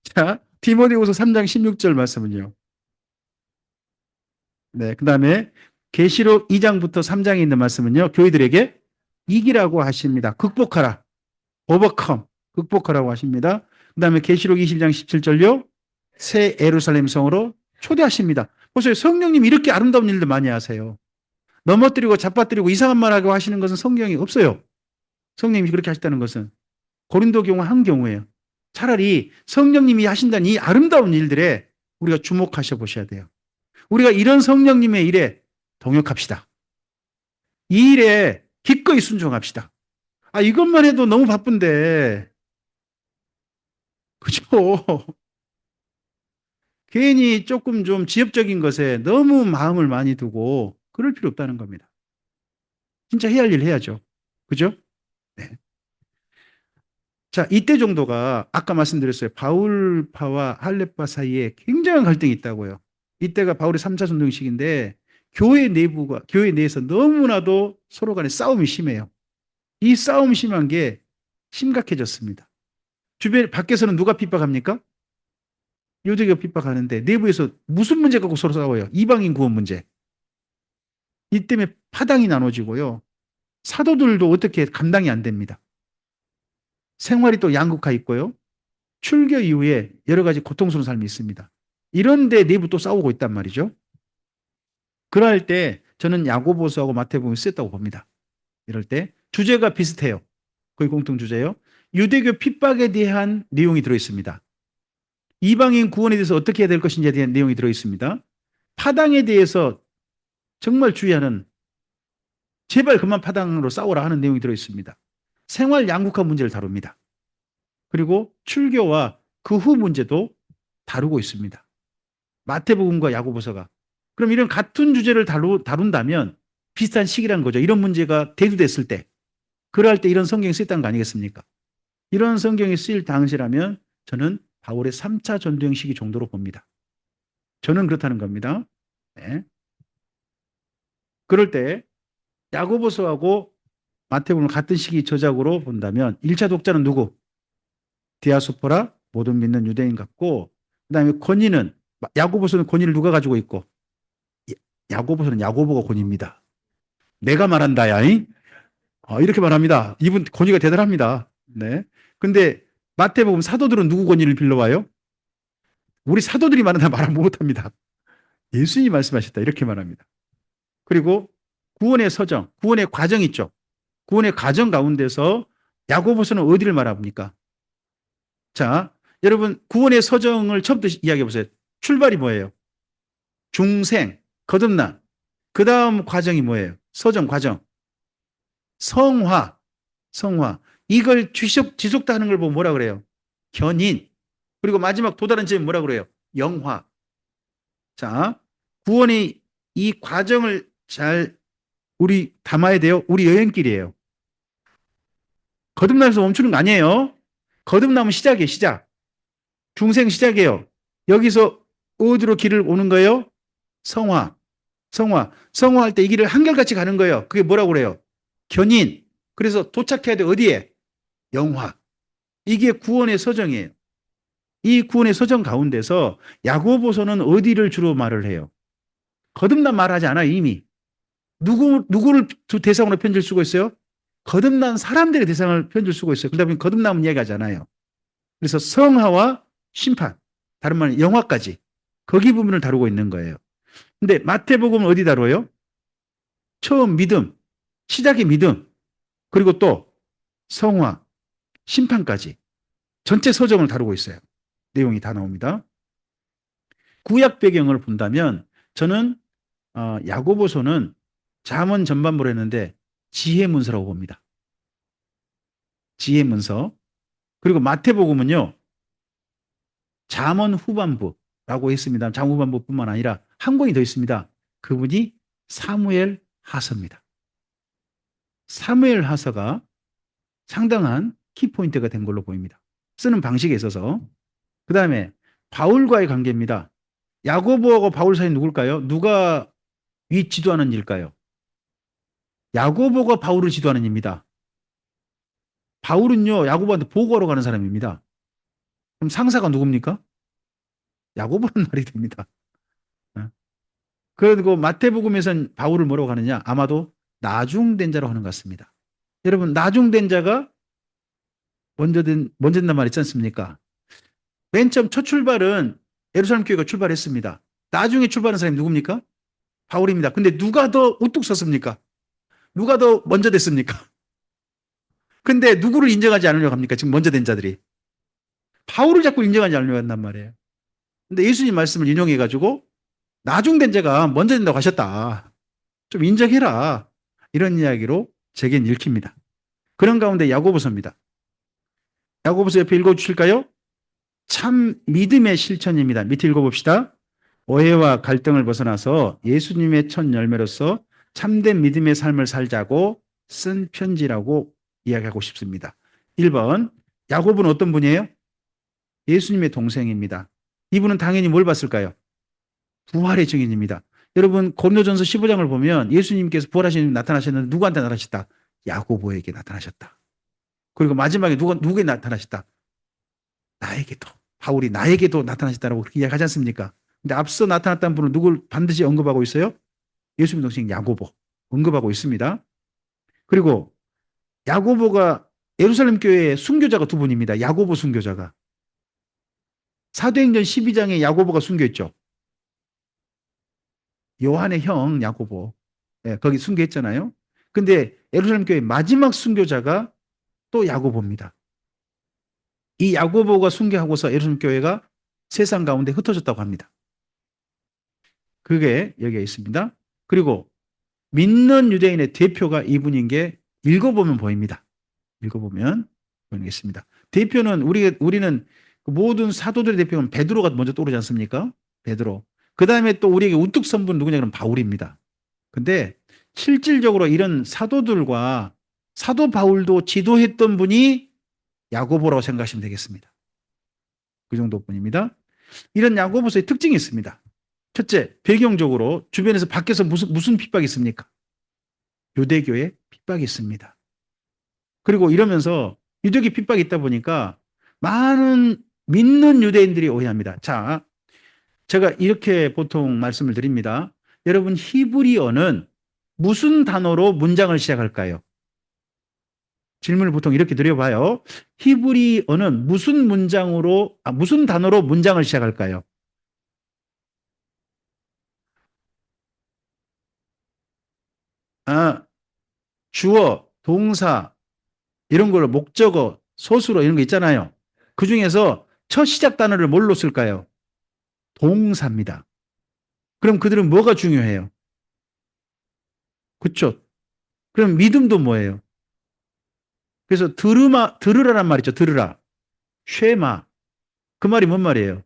자, 디모데후서 3장 16절 말씀은요. 네, 그 다음에 계시록 2장부터 3장에 있는 말씀은요. 교회들에게 이기라고 하십니다. 극복하라. overcome. 극복하라고 하십니다. 그 다음에 계시록 20장 17절요. 새 예루살렘 성으로 초대하십니다. 보세요. 성령님이 이렇게 아름다운 일들 많이 하세요. 넘어뜨리고 잡아뜨리고 이상한 말하고 하시는 것은 성경이 없어요. 성령님이 그렇게 하셨다는 것은 고린도 경우 한 경우예요. 차라리 성령님이 하신다는 이 아름다운 일들에 우리가 주목하셔 보셔야 돼요. 우리가 이런 성령님의 일에 동역합시다. 이 일에 기꺼이 순종합시다. 아, 이것만 해도 너무 바쁜데. 그죠? 괜히 조금 좀 지엽적인 것에 너무 마음을 많이 두고 그럴 필요 없다는 겁니다. 진짜 해야 할 일 해야죠. 그죠? 네. 자, 이때 정도가 아까 말씀드렸어요. 바울파와 할렙파 사이에 굉장한 갈등이 있다고요. 이때가 바울의 3차 전도식인데 교회 내에서 너무나도 서로 간에 싸움이 심해요. 이 싸움 심한 게 심각해졌습니다. 주변 밖에서는 누가 핍박합니까? 유대교가 핍박하는데 내부에서 무슨 문제 갖고 서로 싸워요? 이방인 구원 문제. 이 때문에 파당이 나눠지고요. 사도들도 어떻게 감당이 안 됩니다. 생활이 또 양극화 있고요. 출교 이후에 여러 가지 고통스러운 삶이 있습니다. 이런데 내부 또 싸우고 있단 말이죠. 그럴 때 저는 야고보서하고 마태복음이 쓰였다고 봅니다. 이럴 때 주제가 비슷해요. 거의 공통 주제예요. 유대교 핍박에 대한 내용이 들어있습니다. 이방인 구원에 대해서 어떻게 해야 될 것인지에 대한 내용이 들어있습니다. 파당에 대해서 정말 주의하는 제발 그만 파당으로 싸우라 하는 내용이 들어있습니다. 생활 양극화 문제를 다룹니다. 그리고 출교와 그 후 문제도 다루고 있습니다. 마태복음과 야고보서가. 그럼 이런 같은 주제를 다룬다면 비슷한 시기라는 거죠. 이런 문제가 대두됐을 때, 그럴 때 이런 성경이 쓰였다는 거 아니겠습니까? 이런 성경이 쓰일 당시라면 저는 바울의 3차 전도행 시기 정도로 봅니다. 저는 그렇다는 겁니다. 네. 그럴 때 야고보서하고 마태복음을 같은 시기 저작으로 본다면 1차 독자는 누구? 디아스포라, 모든 믿는 유대인 같고, 그다음에 권위는, 야고보서는 권위를 누가 가지고 있고? 야고보서는 야고보가 권위입니다. 내가 말한다, 야잉. 이렇게 말합니다. 이분 권위가 대단합니다. 네. 근데 마태복음 사도들은 누구 권위를 빌려와요? 우리 사도들이 말한다 말 못합니다. 예수님이 말씀하셨다 이렇게 말합니다. 그리고 구원의 서정, 구원의 과정 있죠. 구원의 과정 가운데서 야고보서는 어디를 말합니까? 자, 여러분 구원의 서정을 처음부터 이야기해 보세요. 출발이 뭐예요? 중생, 거듭남. 그 다음 과정이 뭐예요? 서정 과정. 성화, 성화. 이걸 지속하는 걸 보면 뭐라 그래요? 견인. 그리고 마지막 도달한 점이 뭐라 그래요? 영화. 자, 구원의 이 과정을 잘 우리 담아야 돼요. 우리 여행길이에요. 거듭남에서 멈추는 거 아니에요. 거듭남은 시작이에요. 시작. 중생 시작이에요. 여기서 어디로 길을 오는 거예요? 성화. 성화. 성화할 때 이 길을 한결같이 가는 거예요. 그게 뭐라고 그래요? 견인. 그래서 도착해야 돼. 어디에? 영화. 이게 구원의 서정이에요. 이 구원의 서정 가운데서 야고보서는 어디를 주로 말을 해요? 거듭난 말하지 않아요. 이미. 누구를 대상으로 편지를 쓰고 있어요? 거듭난 사람들의 대상을 편지를 쓰고 있어요. 그러다 보니 거듭남은 이야기하잖아요. 그래서 성화와 심판, 다른 말은 영화까지 거기 부분을 다루고 있는 거예요. 근데 마태복음은 어디 다뤄요? 처음 믿음, 시작의 믿음, 그리고 또 성화, 심판까지 전체 서정을 다루고 있어요. 내용이 다 나옵니다. 구약 배경을 본다면 저는 야고보서는 잠언 전반부를 했는데 지혜 문서라고 봅니다. 지혜 문서. 그리고 마태복음은요. 잠언 후반부라고 했습니다. 잠언 후반부뿐만 아니라 한 권이 더 있습니다. 그분이 사무엘 하서입니다. 사무엘 하서가 상당한 키포인트가 된 걸로 보입니다. 쓰는 방식에 있어서. 그 다음에 바울과의 관계입니다. 야고보하고 바울 사이 누굴까요? 누가 위 지도하는 일일까요? 야고보가 바울을 지도하는 입니다. 바울은요, 야고보한테 보고하러 가는 사람입니다. 그럼 상사가 누굽니까? 야고보는 말이 됩니다. 그리고 마태복음에서는 바울을 뭐라고 하느냐? 아마도 나중된 자로 하는 것 같습니다. 여러분, 나중된 자가 먼저 된단 말 있지 않습니까? 맨 처음 첫 출발은 예루살렘 교회가 출발했습니다. 나중에 출발한 사람이 누굽니까? 바울입니다. 근데 누가 더 우뚝 섰습니까? 누가 더 먼저 됐습니까? 근데 누구를 인정하지 않으려고 합니까? 지금 먼저 된 자들이. 바울을 자꾸 인정하지 않으려고 한단 말이에요. 근데 예수님 말씀을 인용해가지고 나중된 자가 먼저 된다고 하셨다. 좀 인정해라. 이런 이야기로 제겐 읽힙니다. 그런 가운데 야고보서입니다. 야고보서 옆에 읽어주실까요? 참 믿음의 실천입니다. 밑에 읽어봅시다. 오해와 갈등을 벗어나서 예수님의 첫 열매로서 참된 믿음의 삶을 살자고 쓴 편지라고 이야기하고 싶습니다. 1번, 야고보는 어떤 분이에요? 예수님의 동생입니다. 이분은 당연히 뭘 봤을까요? 부활의 증인입니다. 여러분 고린도전서 15장을 보면 예수님께서 부활하신 나타나셨는데 누구한테 나타나셨다? 야고보에게 나타나셨다. 그리고 마지막에 누구에게 나타나셨다? 나에게도. 바울이 나에게도 나타나셨다라고 그렇게 이야기하지 않습니까? 근데 앞서 나타났다는 분은 누굴 반드시 언급하고 있어요? 예수님 동생 야고보 언급하고 있습니다. 그리고 야고보가 예루살렘 교회의 순교자가 두 분입니다. 야고보 순교자가. 사도행전 12장에 야고보가 순교했죠. 요한의 형 야고보. 네, 거기 순교했잖아요. 근데 예루살렘 교회 마지막 순교자가 또 야고보입니다. 이 야고보가 순교하고서 예루살렘 교회가 세상 가운데 흩어졌다고 합니다. 그게 여기에 있습니다. 그리고 믿는 유대인의 대표가 이분인 게 읽어보면 보입니다. 읽어보면 보이겠습니다. 대표는 우리는 모든 사도들의 대표는 베드로가 먼저 떠오르지 않습니까? 베드로. 그 다음에 또 우리에게 우뚝 선 분 누구냐 그러면 바울입니다. 근데 실질적으로 이런 사도들과 사도 바울도 지도했던 분이 야고보라고 생각하시면 되겠습니다. 그 정도뿐입니다. 이런 야고보서의 특징이 있습니다. 첫째, 배경적으로 주변에서 밖에서 무슨 핍박이 있습니까? 유대교의 핍박이 있습니다. 그리고 이러면서 유대교 핍박이 있다 보니까 많은 믿는 유대인들이 오해합니다. 자, 제가 이렇게 보통 말씀을 드립니다. 여러분, 히브리어는 무슨 단어로 문장을 시작할까요? 질문을 보통 이렇게 드려봐요. 히브리어는 무슨 단어로 문장을 시작할까요? 아, 주어, 동사, 이런 걸로 목적어, 소수로 이런 거 있잖아요. 그 중에서 첫 시작 단어를 뭘로 쓸까요? 동사입니다. 그럼 그들은 뭐가 중요해요? 그렇죠? 그럼 믿음도 뭐예요? 그래서 들으라란 말이죠. 들으라. 쉐마. 그 말이 뭔 말이에요?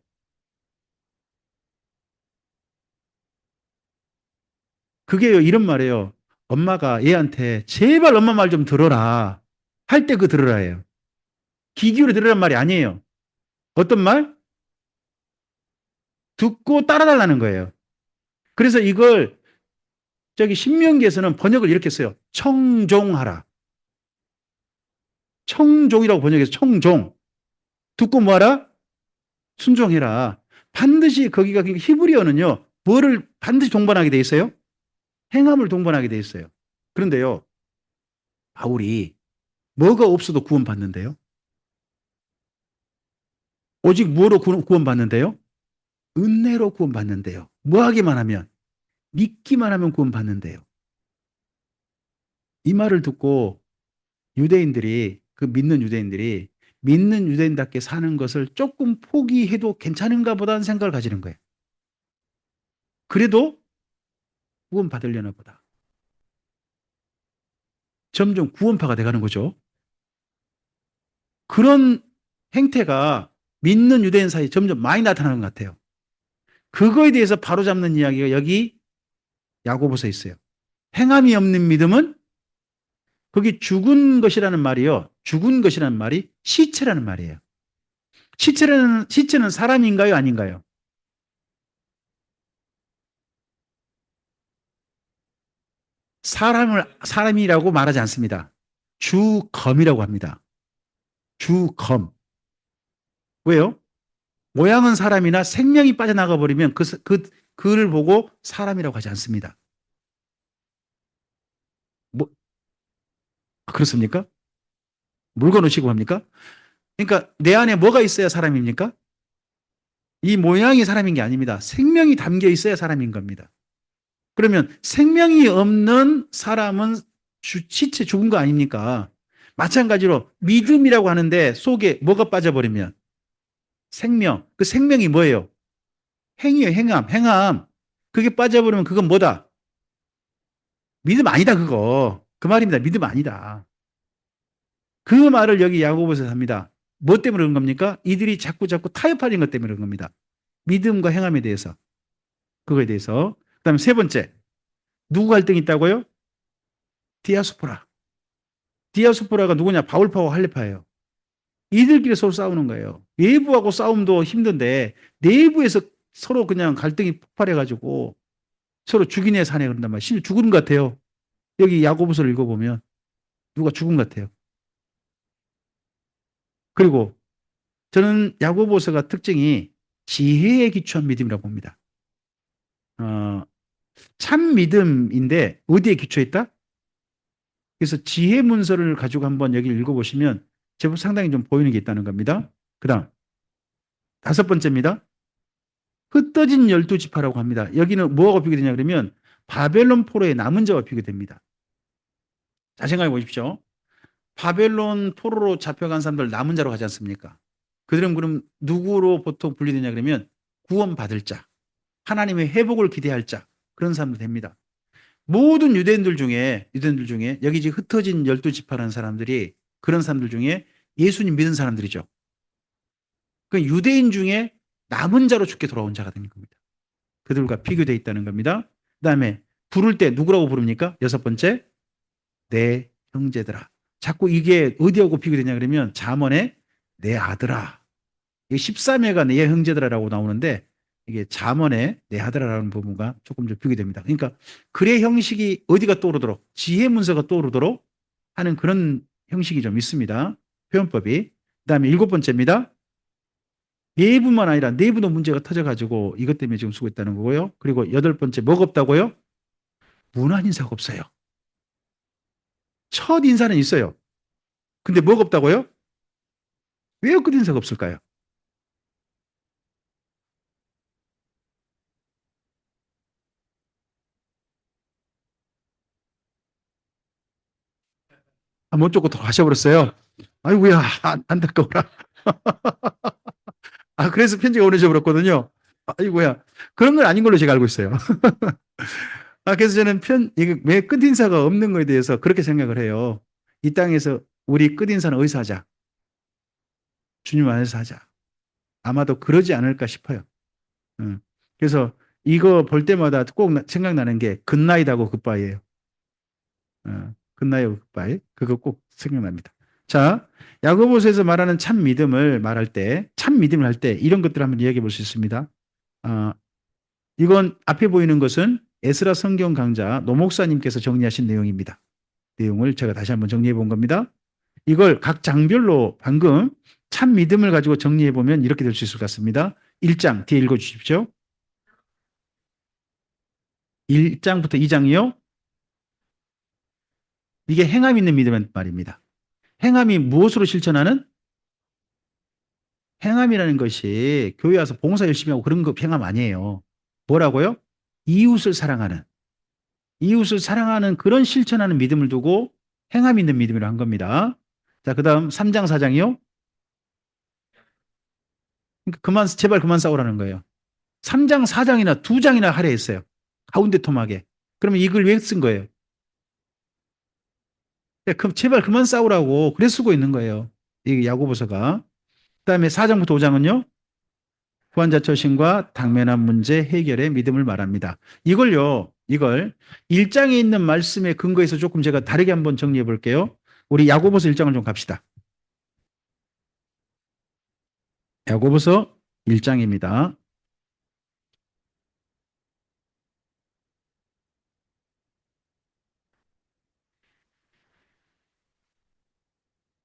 그게요, 이런 말이에요. 엄마가 얘한테 제발 엄마 말 좀 들어라. 할 때 그 들으라예요. 귀 기울여 들으란 말이 아니에요. 어떤 말? 듣고 따라달라는 거예요. 그래서 이걸 저기 신명기에서는 번역을 이렇게 써요. 청종하라. 청종이라고 번역해서 청종. 듣고 뭐하라? 순종해라. 반드시 거기가 히브리어는요. 뭐를 반드시 동반하게 돼 있어요? 행함을 동반하게 돼 있어요. 그런데요. 바울이 뭐가 없어도 구원받는데요. 오직 뭐로 구원받는데요? 은혜로 구원받는데요. 뭐 하기만 하면 믿기만 하면 구원받는데요. 이 말을 듣고 유대인들이 그 믿는 유대인답게 사는 것을 조금 포기해도 괜찮은가 보다는 생각을 가지는 거예요. 그래도 구원받으려나 보다. 점점 구원파가 돼가는 거죠. 그런 행태가 믿는 유대인 사이에 점점 많이 나타나는 것 같아요. 그거에 대해서 바로잡는 이야기가 여기 야고보서에 있어요. 행함이 없는 믿음은 거기 죽은 것이라는 말이요. 죽은 것이라는 말이 시체라는 말이에요. 시체는 사람인가요? 아닌가요? 사람이라고 말하지 않습니다. 주검이라고 합니다. 주검. 왜요? 모양은 사람이나 생명이 빠져나가 버리면 그를 보고 사람이라고 하지 않습니다. 뭐, 그렇습니까? 물건을 취급합니까? 그러니까 내 안에 뭐가 있어야 사람입니까? 이 모양이 사람인 게 아닙니다. 생명이 담겨 있어야 사람인 겁니다. 그러면 생명이 없는 사람은 시체 죽은 거 아닙니까? 마찬가지로 믿음이라고 하는데 속에 뭐가 빠져버리면 생명, 그 생명이 뭐예요? 행위예요, 행함. 그게 빠져버리면 그건 뭐다? 믿음 아니다, 그거. 그 말입니다. 믿음 아니다. 그 말을 여기 야고보서에서 합니다. 뭐 때문에 그런 겁니까? 이들이 자꾸 타협하는 것 때문에 그런 겁니다. 믿음과 행함에 대해서. 그거에 대해서. 그 다음에 세 번째. 누구 갈등이 있다고요? 디아스포라. 디아스포라가 누구냐? 바울파와 할레파예요. 이들끼리 서로 싸우는 거예요. 외부하고 싸움도 힘든데 내부에서 서로 그냥 갈등이 폭발해가지고 서로 죽이네 사네 그런단 말이에요. 심지어 죽은 것 같아요. 여기 야고보서를 읽어보면 누가 죽은 것 같아요. 그리고 저는 야고보서가 특징이 지혜에 기초한 믿음이라고 봅니다. 어, 참 믿음인데 어디에 기초했다? 그래서 지혜 문서를 가지고 한번 여기 읽어보시면 제법 상당히 좀 보이는 게 있다는 겁니다. 그 다음 다섯 번째입니다. 흩어진 열두 지파라고 합니다. 여기는 뭐하고 비교되냐 그러면 바벨론 포로의 남은 자와 비교됩니다. 자, 생각해 보십시오. 바벨론 포로로 잡혀간 사람들 남은 자로 가지 않습니까? 그들은 그럼 누구로 보통 분류되냐 그러면 구원받을 자, 하나님의 회복을 기대할 자, 그런 사람들 됩니다. 모든 유대인들 중에 여기 지금 흩어진 열두 지파라는 사람들이 그런 사람들 중에 예수님 믿은 사람들이죠. 그 유대인 중에 남은 자로 죽게 돌아온 자가 되는 겁니다. 그들과 비교되어 있다는 겁니다. 그다음에 부를 때 누구라고 부릅니까? 여섯 번째, 내 형제들아. 자꾸 이게 어디하고 비교되냐 그러면 잠언에 내 아들아. 이 13회가 내 형제들아라고 나오는데 이게 잠언에 내 아들아라는 부분과 조금 좀 비교됩니다. 그러니까 글의 형식이 어디가 떠오르도록 지혜 문서가 떠오르도록 하는 그런 형식이 좀 있습니다. 표현법이. 그다음에 일곱 번째입니다. 예부만 아니라 내부도 문제가 터져가지고 이것 때문에 지금 쓰고 있다는 거고요. 그리고 여덟 번째 뭐가 없다고요? 문안 인사가 없어요. 첫 인사는 있어요. 근데 뭐가 없다고요? 왜 끝 인사가 없을까요? 못 쫓고 돌아가셔버렸어요. 아이고야, 안타까워라. 그래서 편지가 오래져 버렸거든요. 아이고야. 그런 건 아닌 걸로 제가 알고 있어요. 그래서 저는 이게 왜 끝인사가 없는 거에 대해서 그렇게 생각을 해요. 이 땅에서 우리 끝인사는 어디서 하자? 주님 안에서 하자. 아마도 그러지 않을까 싶어요. 음. 그래서 이거 볼 때마다 꼭 생각나는 게 굿나잇하고 굿바이예요. 굿나잇하고 굿바이. 그거 꼭 생각납니다. 자, 야고보서에서 말하는 참 믿음을 말할 때, 참 믿음을 할 때 이런 것들을 한번 이야기해 볼 수 있습니다. 어, 이건 앞에 보이는 것은 에스라 성경 강자 노 목사님께서 정리하신 내용입니다. 내용을 제가 다시 한번 정리해 본 겁니다. 이걸 각 장별로 방금 참 믿음을 가지고 정리해 보면 이렇게 될 수 있을 것 같습니다. 1장 뒤에 읽어 주십시오. 1장부터 2장이요. 이게 행함 있는 믿음의 말입니다. 행함이 무엇으로 실천하는? 행함이라는 것이 교회 와서 봉사 열심히 하고 그런 거 행함 아니에요. 뭐라고요? 이웃을 사랑하는. 이웃을 사랑하는 그런 실천하는 믿음을 두고 행함 있는 믿음이라고 한 겁니다. 자, 그 다음 3장, 4장이요. 그러니까 제발 그만 싸우라는 거예요. 3장, 4장이나 2장이나 하려 했어요. 가운데 토막에. 그러면 이걸 왜 쓴 거예요? 그럼 제발 그만 싸우라고 그래 쓰고 있는 거예요. 이 야고보서가. 그다음에 4장부터 5장은요. 후한자처신과 당면한 문제 해결의 믿음을 말합니다. 이걸 1장에 있는 말씀의 근거에서 조금 제가 다르게 한번 정리해 볼게요. 우리 야고보서 1장을 좀 갑시다. 야고보서 1장입니다.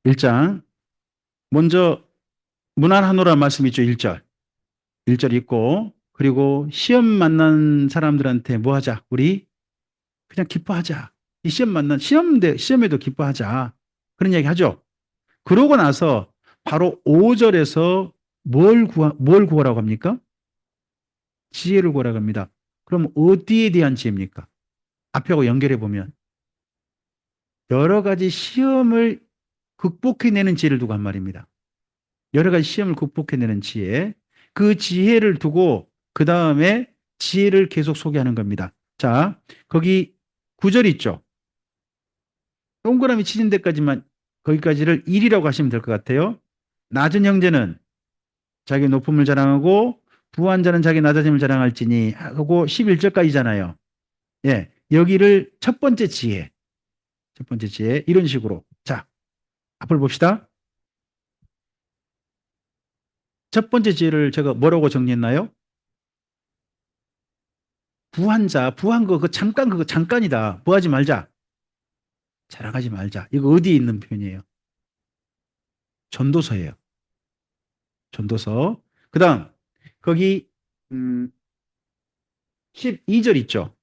1장. 먼저 문안하노라 말씀 있죠. 1절. 1절 있고 그리고 시험 만난 사람들한테 뭐 하자? 우리 그냥 기뻐하자. 이 시험에도 기뻐하자. 그런 이야기 하죠. 그러고 나서 바로 5절에서 뭘 구하라고 합니까? 지혜를 구하라고 합니다. 그럼 어디에 대한 지혜입니까? 앞하고 연결해 보면 여러 가지 시험을 극복해내는 지혜를 두고 한 말입니다. 여러 가지 시험을 극복해내는 지혜. 그 지혜를 두고 그 다음에 지혜를 계속 소개하는 겁니다. 자, 거기 9절 있죠. 동그라미 치는 데까지만 거기까지를 1이라고 하시면 될 것 같아요. 낮은 형제는 자기 높음을 자랑하고 부한 자는 자기 낮아짐을 자랑할지니 하고 11절까지잖아요. 예, 여기를 첫 번째 지혜, 이런 식으로. 자, 앞을 봅시다. 첫 번째 지혜를 제가 뭐라고 정리했나요? 부한 거, 그거 잠깐이다. 뭐 하지 말자. 자랑하지 말자. 이거 어디에 있는 표현이에요? 전도서예요. 전도서. 그 다음, 거기, 12절 있죠?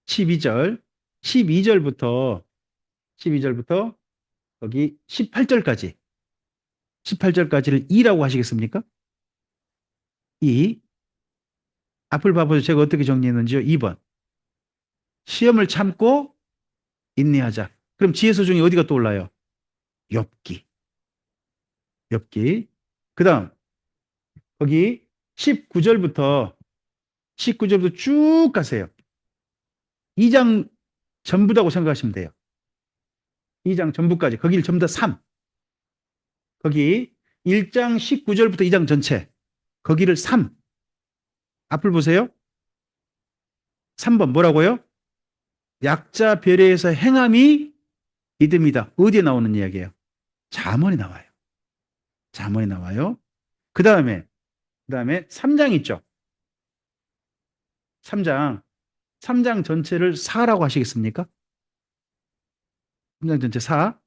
12절. 12절부터, 12절부터 거기 18절까지. 18절까지를 2라고 하시겠습니까? 2. 앞을 봐보세요. 제가 어떻게 정리했는지요? 2번. 시험을 참고 인내하자. 그럼 지혜서 중에 어디가 떠올라요? 욥기. 욥기. 그 다음, 거기 19절부터 쭉 가세요. 2장 전부다고 생각하시면 돼요. 2장 전부까지. 거기를 전부 다 3. 거기 1장 19절부터 2장 전체. 거기를 3. 앞을 보세요. 3번 뭐라고요? 약자 배려해서 행함이 믿음이다. 어디에 나오는 이야기예요? 잠언이 나와요. 잠언이 나와요. 그 다음에 3장 있죠. 3장. 3장 전체를 사라고 하시겠습니까? 3장 전체 사.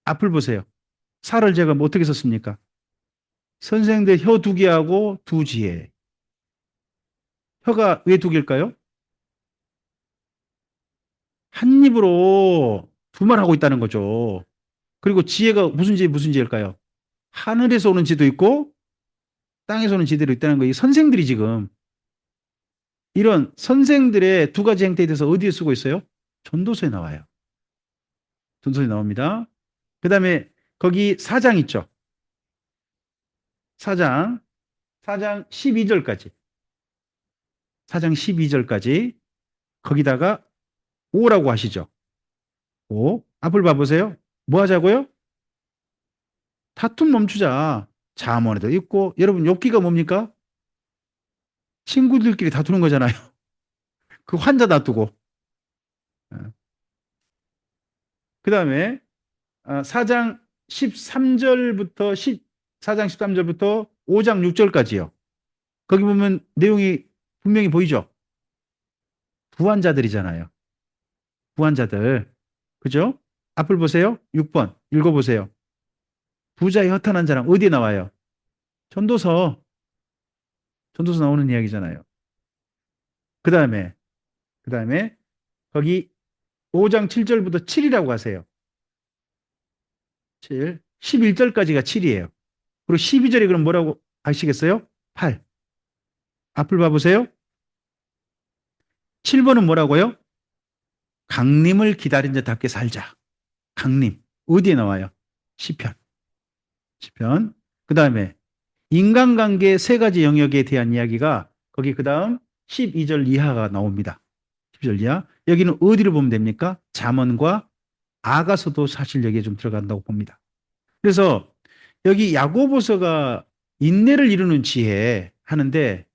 앞을 보세요. 사를 제가 뭐 어떻게 썼습니까? 선생들 혀 두 개하고 두 지혜. 혀가 왜 두 개일까요? 한 입으로 두 말 하고 있다는 거죠. 그리고 지혜가 무슨 지혜일까요? 하늘에서 오는 지도 있고 땅에서 오는 지대로 있다는 거예요. 이 선생들이 지금 이런 선생들의 두 가지 행태에 대해서 어디에 쓰고 있어요? 전도서에 나와요. 전도서에 나옵니다. 그 다음에 거기 4장 있죠. 4장. 4장 12절까지. 4장 12절까지. 거기다가 5라고 하시죠. 5. 앞을 봐보세요. 뭐 하자고요? 다툼 멈추자. 잠언에도 있고, 여러분, 욥기가 뭡니까? 친구들끼리 다투는 거잖아요. 그 환자 놔두고. 그 다음에 4장 13절부터 4장 13절부터 5장 6절까지요. 거기 보면 내용이 분명히 보이죠? 부환자들이잖아요. 부환자들. 그죠? 앞을 보세요. 6번 읽어보세요. 부자의 허탄한 자랑 어디에 나와요? 전도서. 전도서 나오는 이야기잖아요. 그 다음에 거기 5장 7절부터 7이라고 하세요. 7. 11절까지가 7이에요. 그리고 12절에 그럼 뭐라고 하시겠어요? 8. 앞을 봐보세요. 7번은 뭐라고요? 강림을 기다린 자답게 살자. 강림. 어디에 나와요? 시편. 시편. 그 다음에 인간관계 세 가지 영역에 대한 이야기가 거기 그 다음 12절 이하가 나옵니다. 12절 이하. 여기는 어디를 보면 됩니까? 잠언과 아가서도 사실 여기에 좀 들어간다고 봅니다. 그래서 여기 야고보서가 인내를 이루는 지혜 하는데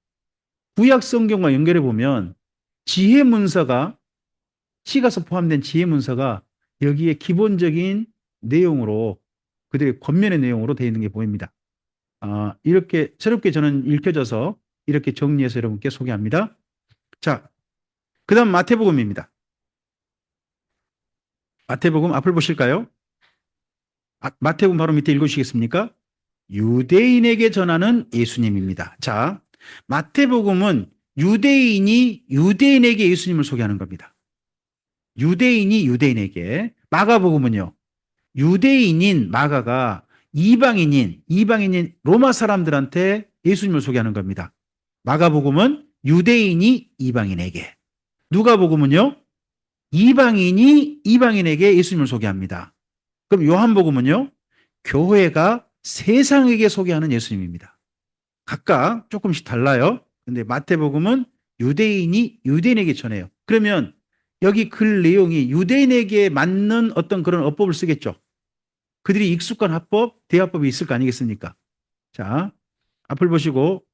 구약 성경과 연결해 보면 지혜 문서가 시가서 포함된 지혜 문서가 여기에 기본적인 내용으로 그들의 권면의 내용으로 되어 있는 게 보입니다. 이렇게 새롭게 저는 읽혀져서 이렇게 정리해서 여러분께 소개합니다. 자, 그 다음 마태복음입니다. 마태복음 앞을 보실까요? 마태복음 바로 밑에 읽으시겠습니까? 유대인에게 전하는 예수님입니다. 자, 마태복음은 유대인이 유대인에게 예수님을 소개하는 겁니다. 유대인이 유대인에게. 마가복음은요. 유대인인 마가가 이방인인 로마 사람들한테 예수님을 소개하는 겁니다. 마가복음은 유대인이 이방인에게. 누가복음은요. 이방인이 이방인에게 예수님을 소개합니다. 그럼 요한복음은요. 교회가 세상에게 소개하는 예수님입니다. 각각 조금씩 달라요. 근데 마태복음은 유대인이 유대인에게 전해요. 그러면 여기 글 내용이 유대인에게 맞는 어떤 그런 어법을 쓰겠죠. 그들이 익숙한 합법, 대화법이 있을 거 아니겠습니까? 자, 앞을 보시고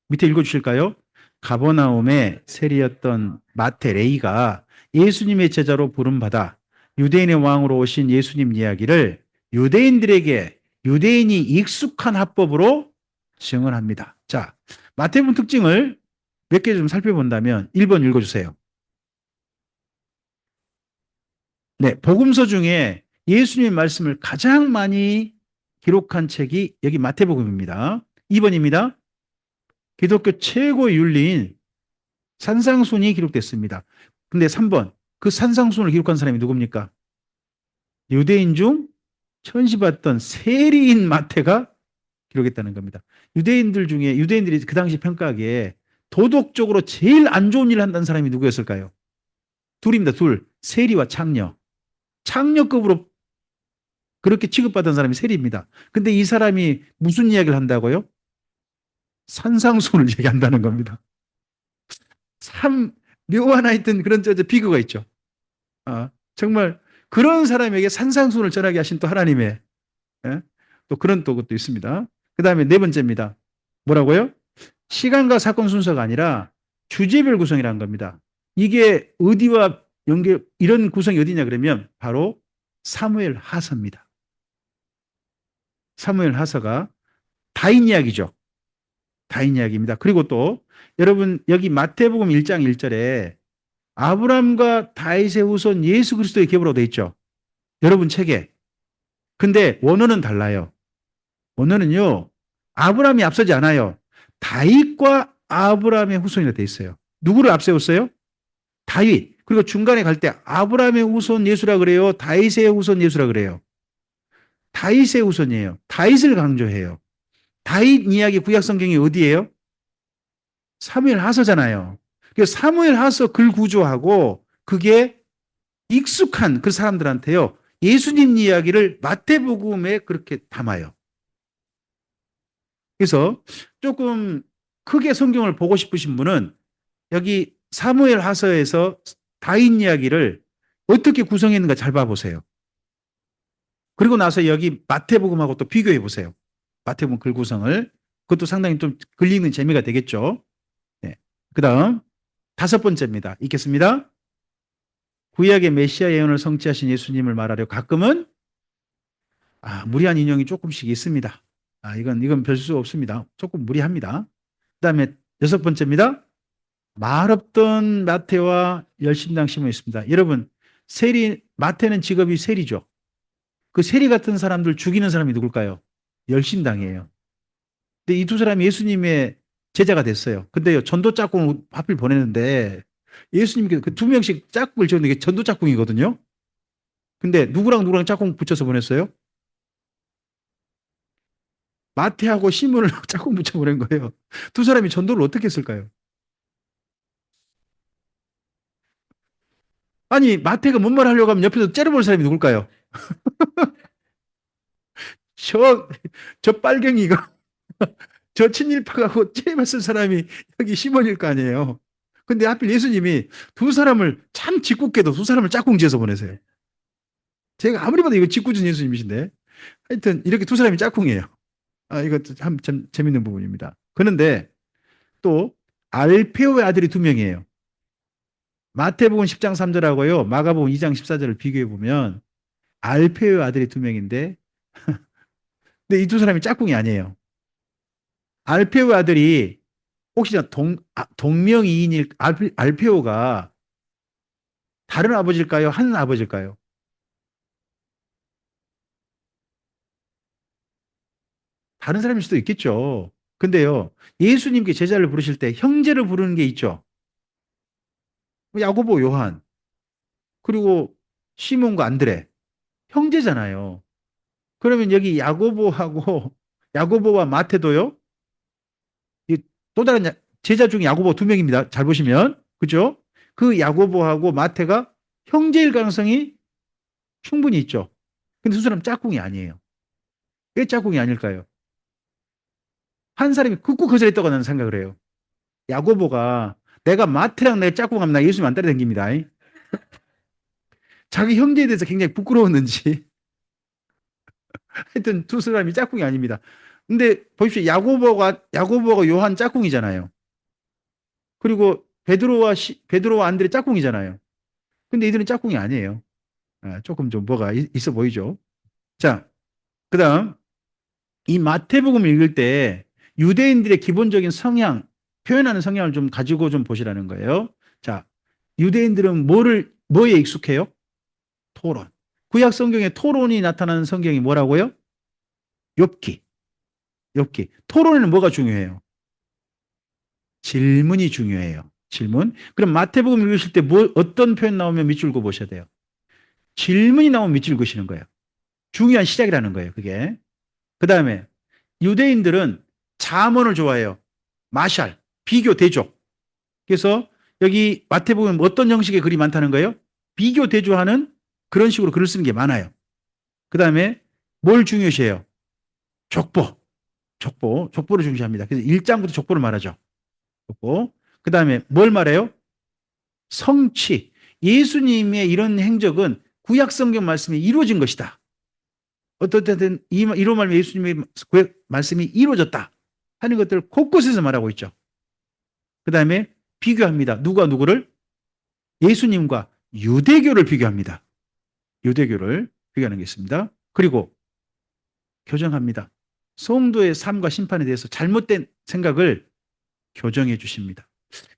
밑에 읽어주실까요? 가버나움의 세리였던 마테레이가 예수님의 제자로 부름받아 유대인의 왕으로 오신 예수님 이야기를 유대인들에게 유대인이 익숙한 합법으로 증언합니다. 자, 마태복음 특징을 몇 개 좀 살펴본다면 1번 읽어주세요. 네, 복음서 중에 예수님의 말씀을 가장 많이 기록한 책이 여기 마태복음입니다. 2번입니다. 기독교 최고의 윤리인 산상순이 기록됐습니다. 근데 3번, 그 산상순을 기록한 사람이 누굽니까? 유대인 중 천시받던 세리인 마태가 기록했다는 겁니다. 유대인들이 그 당시 평가하기에 도덕적으로 제일 안 좋은 일을 한다는 사람이 누구였을까요? 둘입니다. 둘. 세리와 창녀. 창녀급으로 그렇게 취급받은 사람이 세리입니다. 근데 이 사람이 무슨 이야기를 한다고요? 산상순을 얘기한다는 겁니다. 참 묘한 하여튼 그런 비교가 있죠. 정말 그런 사람에게 산상순을 전하게 하신 또 하나님의 또 그런 또 것도 있습니다. 그 다음에 네 번째입니다. 뭐라고요? 시간과 사건 순서가 아니라 주제별 구성이라는 겁니다. 이게 어디와 연결, 이런 구성이 어디냐 그러면 바로 사무엘 하서입니다. 사무엘 하서가 다인 이야기죠. 다인 이야기입니다. 그리고 또 여러분 여기 마태복음 1장 1절에 아브람과 다윗의 후손 예수 그리스도의 계보라고 되어 있죠. 여러분 책에. 근데 원어는 달라요. 원어는요. 아브람이 앞서지 않아요. 다윗과 아브람의 후손이라 되어 있어요. 누구를 앞세웠어요? 다윗. 그리고 중간에 갈 때 아브람의 후손 예수라 그래요. 다윗의 후손 예수라 그래요. 다윗의 후손이에요. 다윗을 강조해요. 다윗 이야기 구약 성경이 어디예요? 사무엘 하서잖아요. 그래서 사무엘 하서 글 구조하고 그게 익숙한 그 사람들한테요. 예수님 이야기를 마태복음에 그렇게 담아요. 그래서 조금 크게 성경을 보고 싶으신 분은 여기 사무엘 하서에서 다윗 이야기를 어떻게 구성했는가 잘 봐보세요. 그리고 나서 여기 마태복음하고 또 비교해 보세요. 마태복음 글 구성을. 그것도 상당히 좀 글 읽는 재미가 되겠죠. 네. 그 다음 5번째입니다. 읽겠습니다. 구약의 메시아 예언을 성취하신 예수님을 말하려 가끔은 무리한 인용이 조금씩 있습니다. 이건 별 수 없습니다. 조금 무리합니다. 그 다음에 6번째입니다. 말 없던 마태와 열심당 시몬이 있습니다. 여러분, 마태는 직업이 세리죠. 그 세리 같은 사람들 죽이는 사람이 누굴까요? 열심당이에요. 근데 이 두 사람이 예수님의 제자가 됐어요. 근데요, 전도 짝꿍을 하필 보내는데 예수님께서 그 2명씩 짝꿍을 지었는 게 전도 짝꿍이거든요. 근데 누구랑 짝꿍 붙여서 보냈어요? 마태하고 시몬을 짝꿍 붙여 보낸 거예요. 두 사람이 전도를 어떻게 했을까요? 아니, 마태가 뭔 말 하려고 하면 옆에서 째려볼 사람이 누굴까요? 저, 저 빨갱이가, 저 친일파하고 째려 쓸 사람이 여기 시몬일 거 아니에요. 근데 하필 예수님이 두 사람을 참 짓궂게도 두 사람을 짝꿍 지어서 보내세요. 제가 아무리 봐도 이거 짓궂은 예수님이신데 하여튼 이렇게 두 사람이 짝꿍이에요. 이것도 참 재밌는 부분입니다. 그런데 또 알페오의 아들이 2명이에요. 마태복음 10장 3절하고요. 마가복음 2장 14절을 비교해 보면 알페오의 아들이 2명인데 근데 이 두 사람이 짝꿍이 아니에요. 알페오의 아들이 혹시나 동명이인일 알페오가 다른 아버지일까요? 한 아버지일까요? 다른 사람일 수도 있겠죠. 근데요. 예수님께 제자를 부르실 때 형제를 부르는 게 있죠. 야고보, 요한, 그리고 시몬과 안드레. 형제잖아요. 그러면 여기 야고보와 마태도요. 또 다른 제자 중에 야고보 2명입니다. 잘 보시면. 그죠? 그 야고보하고 마태가 형제일 가능성이 충분히 있죠. 근데 두 사람 짝꿍이 아니에요. 왜 짝꿍이 아닐까요? 한 사람이 극구 거절했다고 나는 생각을 해요. 야고보가 내가 마태랑 내 짝꿍하면 나 예수님 안 따라다닙니다. 자기 형제에 대해서 굉장히 부끄러웠는지 하여튼 두 사람이 짝꿍이 아닙니다. 근데 보십시오. 야고보가 요한 짝꿍이잖아요. 그리고 베드로와 안드레 짝꿍이잖아요. 근데 이들은 짝꿍이 아니에요. 조금 좀 뭐가 있어 보이죠. 자, 그다음 이 마태복음 읽을 때 유대인들의 기본적인 성향, 표현하는 성향을 좀 가지고 좀 보시라는 거예요. 자, 유대인들은 뭐에 익숙해요? 토론. 구약 성경에 토론이 나타나는 성경이 뭐라고요? 욥기. 욥기. 토론에는 뭐가 중요해요? 질문이 중요해요. 질문. 그럼 마태복음 읽으실 때 어떤 표현 나오면 밑줄 그어 보셔야 돼요. 질문이 나오면 밑줄 그으시는 거예요. 중요한 시작이라는 거예요. 그게. 그 다음에 유대인들은 잠언을 좋아해요. 마샬, 비교, 대조. 그래서 여기 마태복음 어떤 형식의 글이 많다는 거예요? 비교, 대조하는 그런 식으로 글을 쓰는 게 많아요. 그 다음에 뭘 중요시해요? 족보를 중시합니다. 그래서 1장부터 족보를 말하죠. 족보. 그 다음에 뭘 말해요? 성취. 예수님의 이런 행적은 구약 성경 말씀이 이루어진 것이다. 어떻든 이로 말하면 예수님의 구약 말씀이 이루어졌다. 하는 것들을 곳곳에서 말하고 있죠. 그 다음에 비교합니다. 누가 누구를? 예수님과 유대교를 비교합니다. 유대교를 비교하는 게 있습니다. 그리고 교정합니다. 성도의 삶과 심판에 대해서 잘못된 생각을 교정해 주십니다.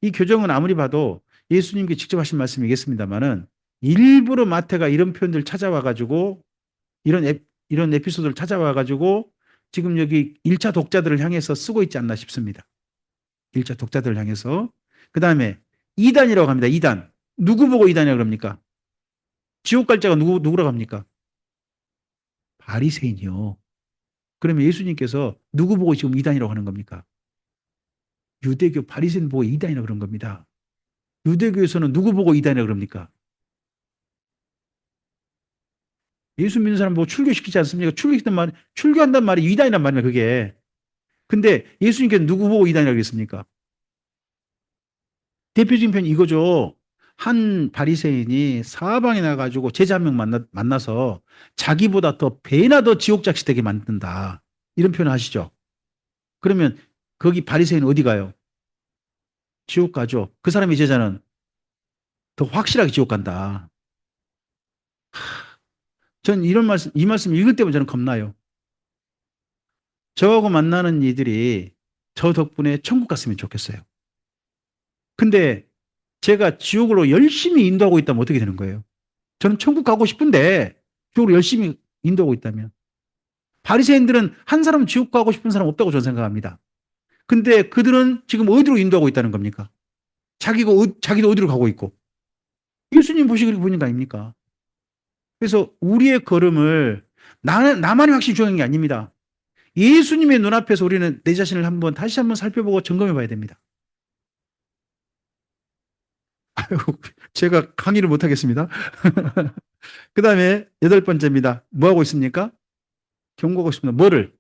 이 교정은 아무리 봐도 예수님께 직접 하신 말씀이겠습니다만은 일부러 마태가 이런 표현들 찾아와 가지고 이런 에피소드를 찾아와 가지고 지금 여기 1차 독자들을 향해서 쓰고 있지 않나 싶습니다. 1차 독자들을 향해서. 그다음에 이단이라고 합니다. 이단. 누구 보고 이단이라고 그럽니까? 지옥 갈 자가 누구라고 합니까? 바리새인이요. 그러면 예수님께서 누구 보고 지금 이단이라고 하는 겁니까? 유대교 바리새인 보고 이단이라고 그런 겁니다. 유대교에서는 누구 보고 이단이라고 그럽니까? 예수 믿는 사람 보고 출교시키지 않습니까? 출교한단 말이 이단이란 말이야, 그게. 근데 예수님께서 누구 보고 이단이라고 그랬습니까? 대표적인 편이 이거죠. 한 바리새인이 사방에 나가지고 제자 한 명 만나서 자기보다 더 배나 더 지옥작시 되게 만든다. 이런 표현 하시죠. 그러면 거기 바리새인 어디 가요? 지옥 가죠. 그 사람의 제자는 더 확실하게 지옥 간다. 전 이 말씀 읽을 때마다 저는 겁나요. 저하고 만나는 이들이 저 덕분에 천국 갔으면 좋겠어요. 근데 제가 지옥으로 열심히 인도하고 있다면 어떻게 되는 거예요? 저는 천국 가고 싶은데 지옥으로 열심히 인도하고 있다면. 바리새인들은 한 사람은 지옥 가고 싶은 사람 없다고 저는 생각합니다. 근데 그들은 지금 어디로 인도하고 있다는 겁니까? 자기도 어디로 가고 있고. 예수님 보시기를 보는 거 아닙니까? 그래서 우리의 걸음을 나만이 확실히 중요한 게 아닙니다. 예수님의 눈앞에서 우리는 내 자신을 다시 한번 살펴보고 점검해 봐야 됩니다. 아유, 제가 강의를 못 하겠습니다. 그 다음에 8번째입니다. 뭐 하고 있습니까? 경고하고 있습니다. 뭐를?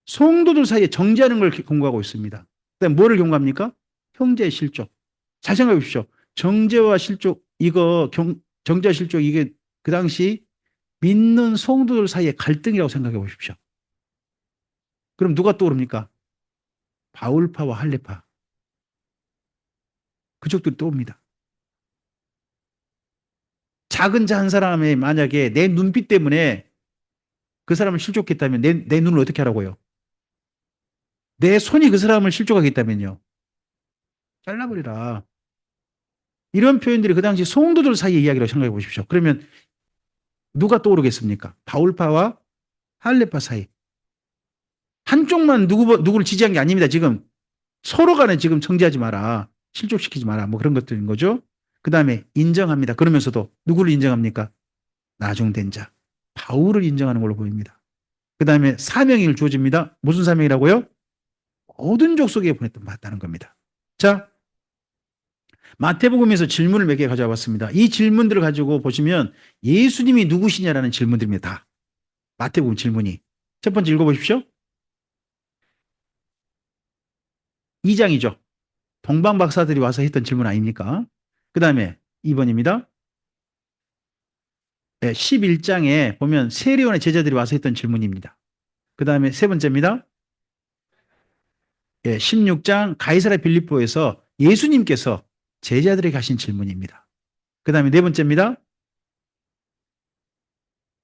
성도들 사이에 정죄하는 걸 경고하고 있습니다. 그다음에 뭐를 경고합니까? 형제의 실족. 잘 생각해 보십시오. 정죄와 실족, 정죄와 실족, 이게 그 당시 믿는 성도들 사이의 갈등이라고 생각해 보십시오. 그럼 누가 떠오릅니까? 바울파와 할례파. 그쪽들이 떠옵니다. 작은 자 한 사람이 만약에 내 눈빛 때문에 그 사람을 실족했다면 내 눈을 어떻게 하라고요? 내 손이 그 사람을 실족하겠다면요. 잘라버리라. 이런 표현들이 그 당시 성도들 사이의 이야기라고 생각해 보십시오. 그러면 누가 떠오르겠습니까? 바울파와 할례파 사이. 한쪽만 누구를 지지한 게 아닙니다. 지금 서로 간에 지금 정지하지 마라. 실족시키지 마라. 뭐 그런 것들인 거죠. 그 다음에 인정합니다. 그러면서도 누구를 인정합니까? 나중된 자. 바울을 인정하는 걸로 보입니다. 그 다음에 사명을 주어집니다. 무슨 사명이라고요? 모든 족속에 보냈던 맞다는 겁니다. 자, 마태복음에서 질문을 몇 개 가져와 봤습니다. 이 질문들을 가지고 보시면 예수님이 누구시냐라는 질문들입니다. 마태복음 질문이. 첫 번째 읽어보십시오. 2장이죠. 동방박사들이 와서 했던 질문 아닙니까? 그 다음에 2번입니다. 11장에 보면 세례요한의 제자들이 와서 했던 질문입니다. 그 다음에 세 번째입니다. 16장 가이사랴 빌립보에서 예수님께서 제자들에게 하신 질문입니다. 그 다음에 네 번째입니다.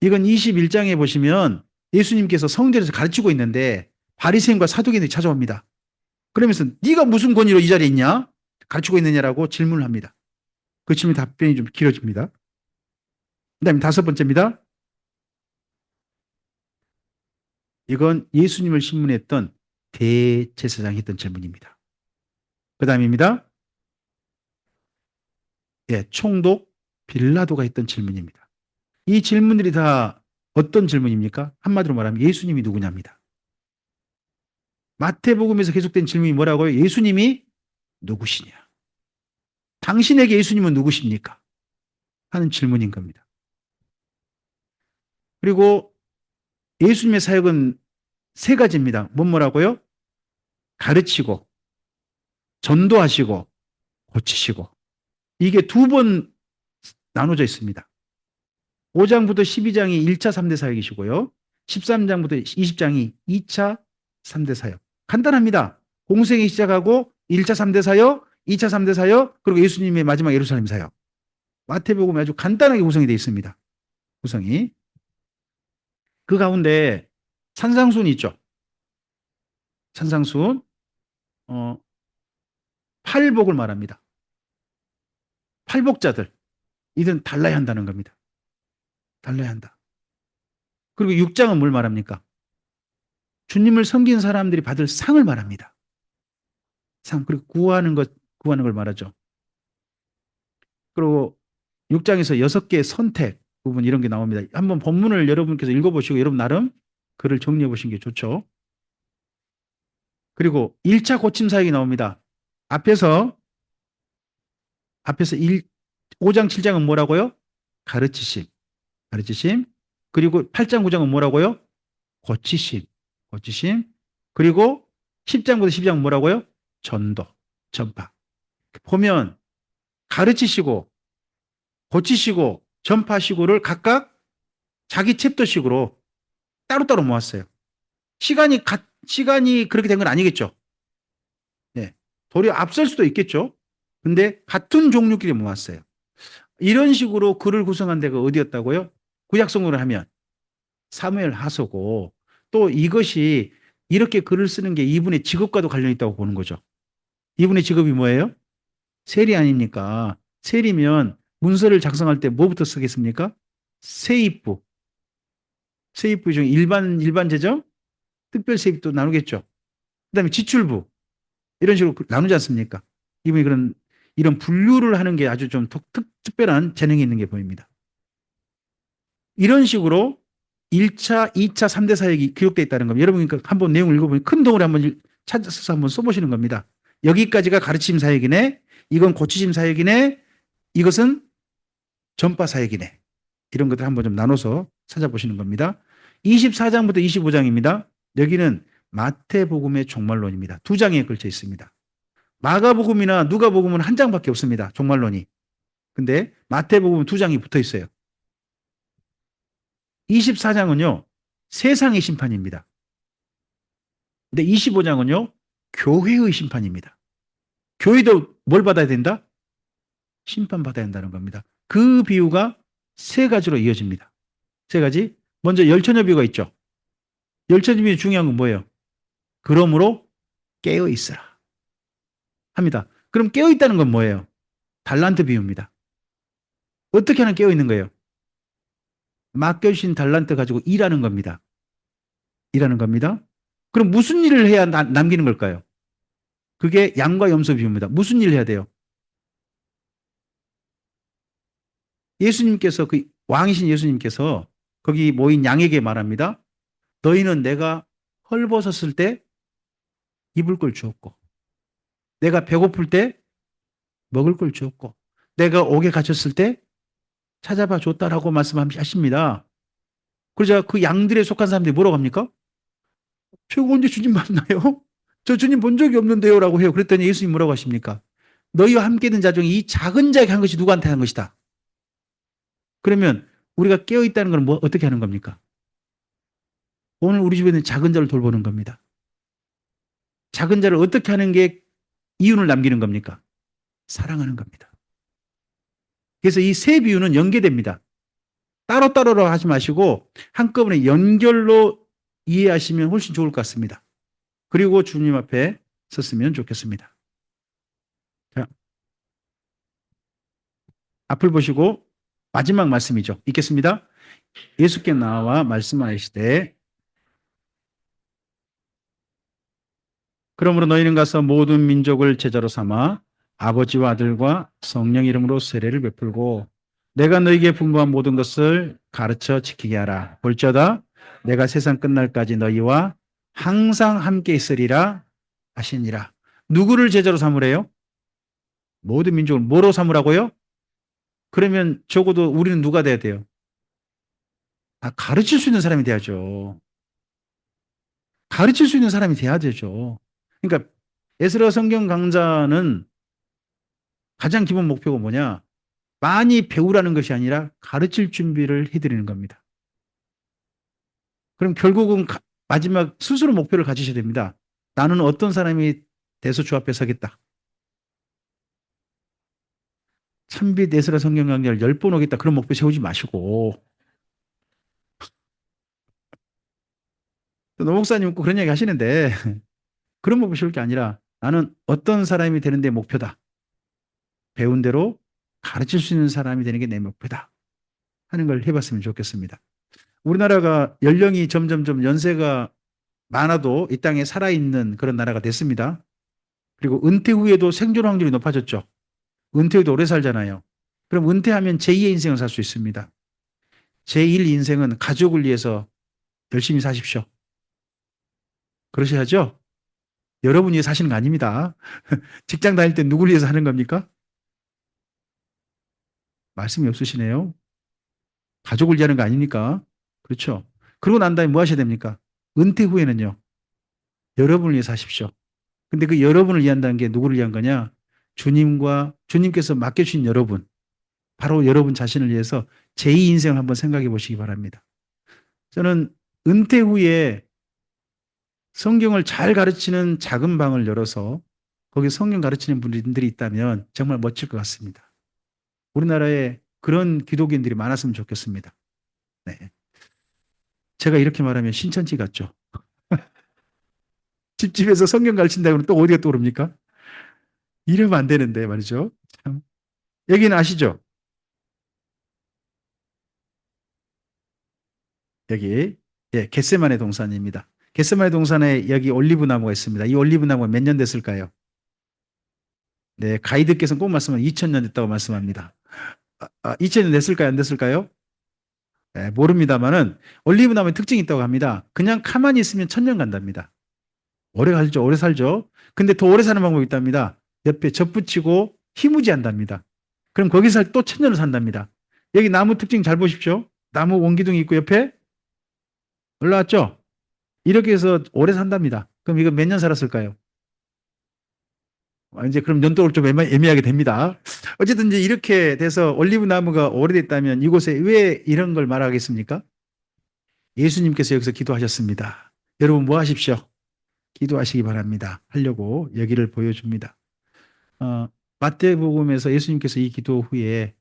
이건 21장에 보시면 예수님께서 성전에서 가르치고 있는데 바리새인과 사두개인들이 찾아옵니다. 그러면서 네가 무슨 권위로 이 자리에 있냐? 가르치고 있느냐라고 질문을 합니다. 그 질문 답변이 좀 길어집니다. 그 다음에 다섯 번째입니다. 이건 예수님을 신문했던 대제사장이 했던 질문입니다. 그 다음입니다. 총독 빌라도가 했던 질문입니다. 이 질문들이 다 어떤 질문입니까? 한마디로 말하면 예수님이 누구냐입니다. 마태복음에서 계속된 질문이 뭐라고요? 예수님이 누구시냐? 당신에게 예수님은 누구십니까? 하는 질문인 겁니다. 그리고 예수님의 사역은 세 가지입니다. 뭐라고요? 가르치고, 전도하시고, 고치시고. 이게 두 번 나눠져 있습니다. 5장부터 12장이 1차 3대 사역이시고요. 13장부터 20장이 2차 3대 사역. 간단합니다. 공생이 시작하고 1차 3대 사역, 2차 3대 사역, 그리고 예수님의 마지막 예루살렘 사역. 마태복음이 아주 간단하게 구성이 되어 있습니다. 구성이. 그 가운데 산상수훈이 있죠. 산상수훈. 어, 팔복을 말합니다. 팔복자들. 이들은 달라야 한다는 겁니다. 달라야 한다. 그리고 6장은 뭘 말합니까? 주님을 섬긴 사람들이 받을 상을 말합니다. 상. 그리고 구하는 걸 말하죠. 그리고 6장에서 6개의 선택 부분 이런 게 나옵니다. 한번 본문을 여러분께서 읽어보시고 여러분 나름 글을 정리해 보시는 게 좋죠. 그리고 1차 고침 사역이 나옵니다. 앞에서 5장 7장은 뭐라고요? 가르치심. 가르치심. 그리고 8장 9장은 뭐라고요? 고치심. 고치심. 그리고 10장부터 12장은 뭐라고요? 전도. 전파. 보면 가르치시고 고치시고 전파시고를 각각 자기 챕터식으로 따로따로 모았어요. 시간이 그렇게 된 건 아니겠죠. 네. 도리어 앞설 수도 있겠죠. 근데 같은 종류끼리 모았어요. 이런 식으로 글을 구성한 데가 어디였다고요? 구약성으로 하면 사무엘 하서고, 또 이것이 이렇게 글을 쓰는 게 이분의 직업과도 관련이 있다고 보는 거죠. 이분의 직업이 뭐예요? 세리 아닙니까? 세리면 문서를 작성할 때 뭐부터 쓰겠습니까? 세입부. 세입부 중에 일반 재정, 특별 세입도 나누겠죠. 그다음에 지출부. 이런 식으로 나누지 않습니까? 이분이 이런 분류를 하는 게 아주 좀 특별한 재능이 있는 게 보입니다. 이런 식으로 1차, 2차, 3대 사역이 기록되어 있다는 겁니다. 여러분 그러니까 한번 내용을 읽어보면 큰 덩어리 한번 찾아서 한번 써보시는 겁니다. 여기까지가 가르침 사역이네. 이건 고치심 사역이네. 이것은 전파 사역이네. 이런 것들 한번 좀 나눠서 찾아보시는 겁니다. 24장부터 25장입니다. 여기는 마태복음의 종말론입니다. 2장에 걸쳐 있습니다. 마가복음이나 누가복음은 한 장밖에 없습니다. 종말론이. 근데 마태복음은 2장이 붙어 있어요. 24장은요. 세상의 심판입니다. 근데 25장은요. 교회의 심판입니다. 교회도 뭘 받아야 된다? 심판받아야 한다는 겁니다. 그 비유가 세 가지로 이어집니다. 세 가지. 먼저 열처녀 비유가 있죠. 열처녀 비유 중요한 건 뭐예요? 그러므로 깨어 있으라 합니다. 그럼 깨어 있다는 건 뭐예요? 달란트 비유입니다. 어떻게 하면 깨어 있는 거예요? 맡겨주신 달란트 가지고 일하는 겁니다. 일하는 겁니다. 그럼 무슨 일을 해야 남기는 걸까요? 그게 양과 염소 비유입니다. 무슨 일을 해야 돼요? 예수님께서 그 왕이신 예수님께서 거기 모인 양에게 말합니다. 너희는 내가 헐벗었을 때 입을 걸 주었고, 내가 배고플 때 먹을 걸 주었고, 내가 옥에 갇혔을 때 찾아봐 줬다라고 말씀하십니다. 그러자 그 양들에 속한 사람들이 뭐라고 합니까? 제가 언제 주님 만나요? 저 주님 본 적이 없는데요 라고 해요. 그랬더니 예수님 뭐라고 하십니까? 너희와 함께 있는 자 중에 이 작은 자에게 한 것이 누구한테 한 것이다. 그러면 우리가 깨어있다는 건 어떻게 하는 겁니까? 오늘 우리 집에 있는 작은 자를 돌보는 겁니다. 작은 자를 어떻게 하는 게 이윤을 남기는 겁니까? 사랑하는 겁니다. 그래서 이 세 비유는 연계됩니다. 따로따로 하지 마시고 한꺼번에 연결로 이해하시면 훨씬 좋을 것 같습니다. 그리고 주님 앞에 섰으면 좋겠습니다. 자, 앞을 보시고 마지막 말씀이죠. 읽겠습니다. 예수께 나와 말씀하시되 그러므로 너희는 가서 모든 민족을 제자로 삼아 아버지와 아들과 성령 이름으로 세례를 베풀고 내가 너희에게 분부한 모든 것을 가르쳐 지키게 하라. 볼지어다 내가 세상 끝날까지 너희와 항상 함께 있으리라 하시니라. 누구를 제자로 삼으래요? 모든 민족을 뭐로 삼으라고요? 그러면 적어도 우리는 누가 돼야 돼요? 가르칠 수 있는 사람이 돼야죠. 가르칠 수 있는 사람이 돼야 되죠. 그러니까 에스라 성경 강좌는 가장 기본 목표가 뭐냐? 많이 배우라는 것이 아니라 가르칠 준비를 해드리는 겁니다. 그럼 결국은 마지막 스스로 목표를 가지셔야 됩니다. 나는 어떤 사람이 대소주 앞에 서겠다. 참빛 예수라 성경 강좌를 10번 오겠다. 그런 목표 세우지 마시고. 노 목사님 꼭 그런 얘기 하시는데 그런 목표 세울 게 아니라 나는 어떤 사람이 되는 데 목표다. 배운 대로 가르칠 수 있는 사람이 되는 게 내 목표다. 하는 걸 해봤으면 좋겠습니다. 우리나라가 연령이 점점점 연세가 많아도 이 땅에 살아있는 그런 나라가 됐습니다. 그리고 은퇴 후에도 생존 확률이 높아졌죠. 은퇴 후에도 오래 살잖아요. 그럼 은퇴하면 제2의 인생을 살 수 있습니다. 제1 인생은 가족을 위해서 열심히 사십시오. 그러셔야죠. 여러분 위해 사시는 거 아닙니다. 직장 다닐 때 누굴 위해서 하는 겁니까? 말씀이 없으시네요. 가족을 위하는 거 아닙니까? 그렇죠. 그러고 난 다음에 뭐 하셔야 됩니까? 은퇴 후에는요. 여러분을 위해 사십시오. 근데 그 여러분을 위한다는 게 누구를 위한 거냐? 주님과 주님께서 맡겨주신 여러분, 바로 여러분 자신을 위해서 제2 인생을 한번 생각해 보시기 바랍니다. 저는 은퇴 후에 성경을 잘 가르치는 작은 방을 열어서 거기 성경 가르치는 분들이 있다면 정말 멋질 것 같습니다. 우리나라에 그런 기독인들이 많았으면 좋겠습니다. 네. 제가 이렇게 말하면 신천지 같죠? 집집에서 성경 가르친다고는 또 어디가 떠오릅니까? 이러면 안 되는데 말이죠. 참. 여기는 아시죠? 여기 예, 겟세마네 동산입니다. 겟세마네 동산에 여기 올리브 나무가 있습니다. 이 올리브 나무가 몇 년 됐을까요? 네, 가이드께서는 꼭 말씀하면 2000년 됐다고 말씀합니다. 2000년 됐을까요? 안 됐을까요? 네, 모릅니다만은 올리브 나무의 특징이 있다고 합니다. 그냥 가만히 있으면 1000년 간답니다. 오래 살죠, 오래 살죠. 근데 더 오래 사는 방법이 있답니다. 옆에 접붙이고 희무지한답니다. 그럼 거기서 또 1000년을 산답니다. 여기 나무 특징 잘 보십시오. 나무 원기둥이 있고 옆에 올라왔죠? 이렇게 해서 오래 산답니다. 그럼 이거 몇 년 살았을까요? 이제 그럼 연도를 좀 애매하게 됩니다. 어쨌든 이제 이렇게 돼서 올리브 나무가 오래됐다면 이곳에 왜 이런 걸 말하겠습니까? 예수님께서 여기서 기도하셨습니다. 여러분 뭐 하십시오? 기도하시기 바랍니다. 하려고 여기를 보여줍니다. 어, 마태복음에서 예수님께서 이 기도 후에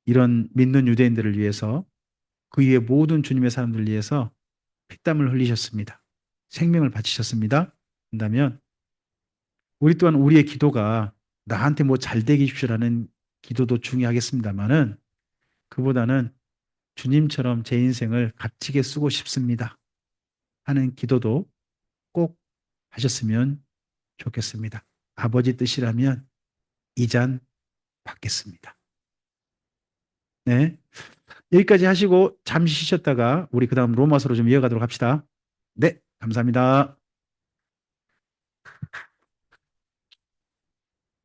이런 믿는 유대인들을 위해서 그 위에 모든 주님의 사람들을 위해서 피땀을 흘리셨습니다. 생명을 바치셨습니다. 한다면 우리 또한 우리의 기도가 나한테 뭐 잘 되게 해주시라는 기도도 중요하겠습니다만은 그보다는 주님처럼 제 인생을 값지게 쓰고 싶습니다 하는 기도도 꼭 하셨으면 좋겠습니다. 아버지 뜻이라면 이 잔 받겠습니다. 네. 여기까지 하시고 잠시 쉬셨다가 우리 그 다음 로마서로 좀 이어가도록 합시다. 네. 감사합니다.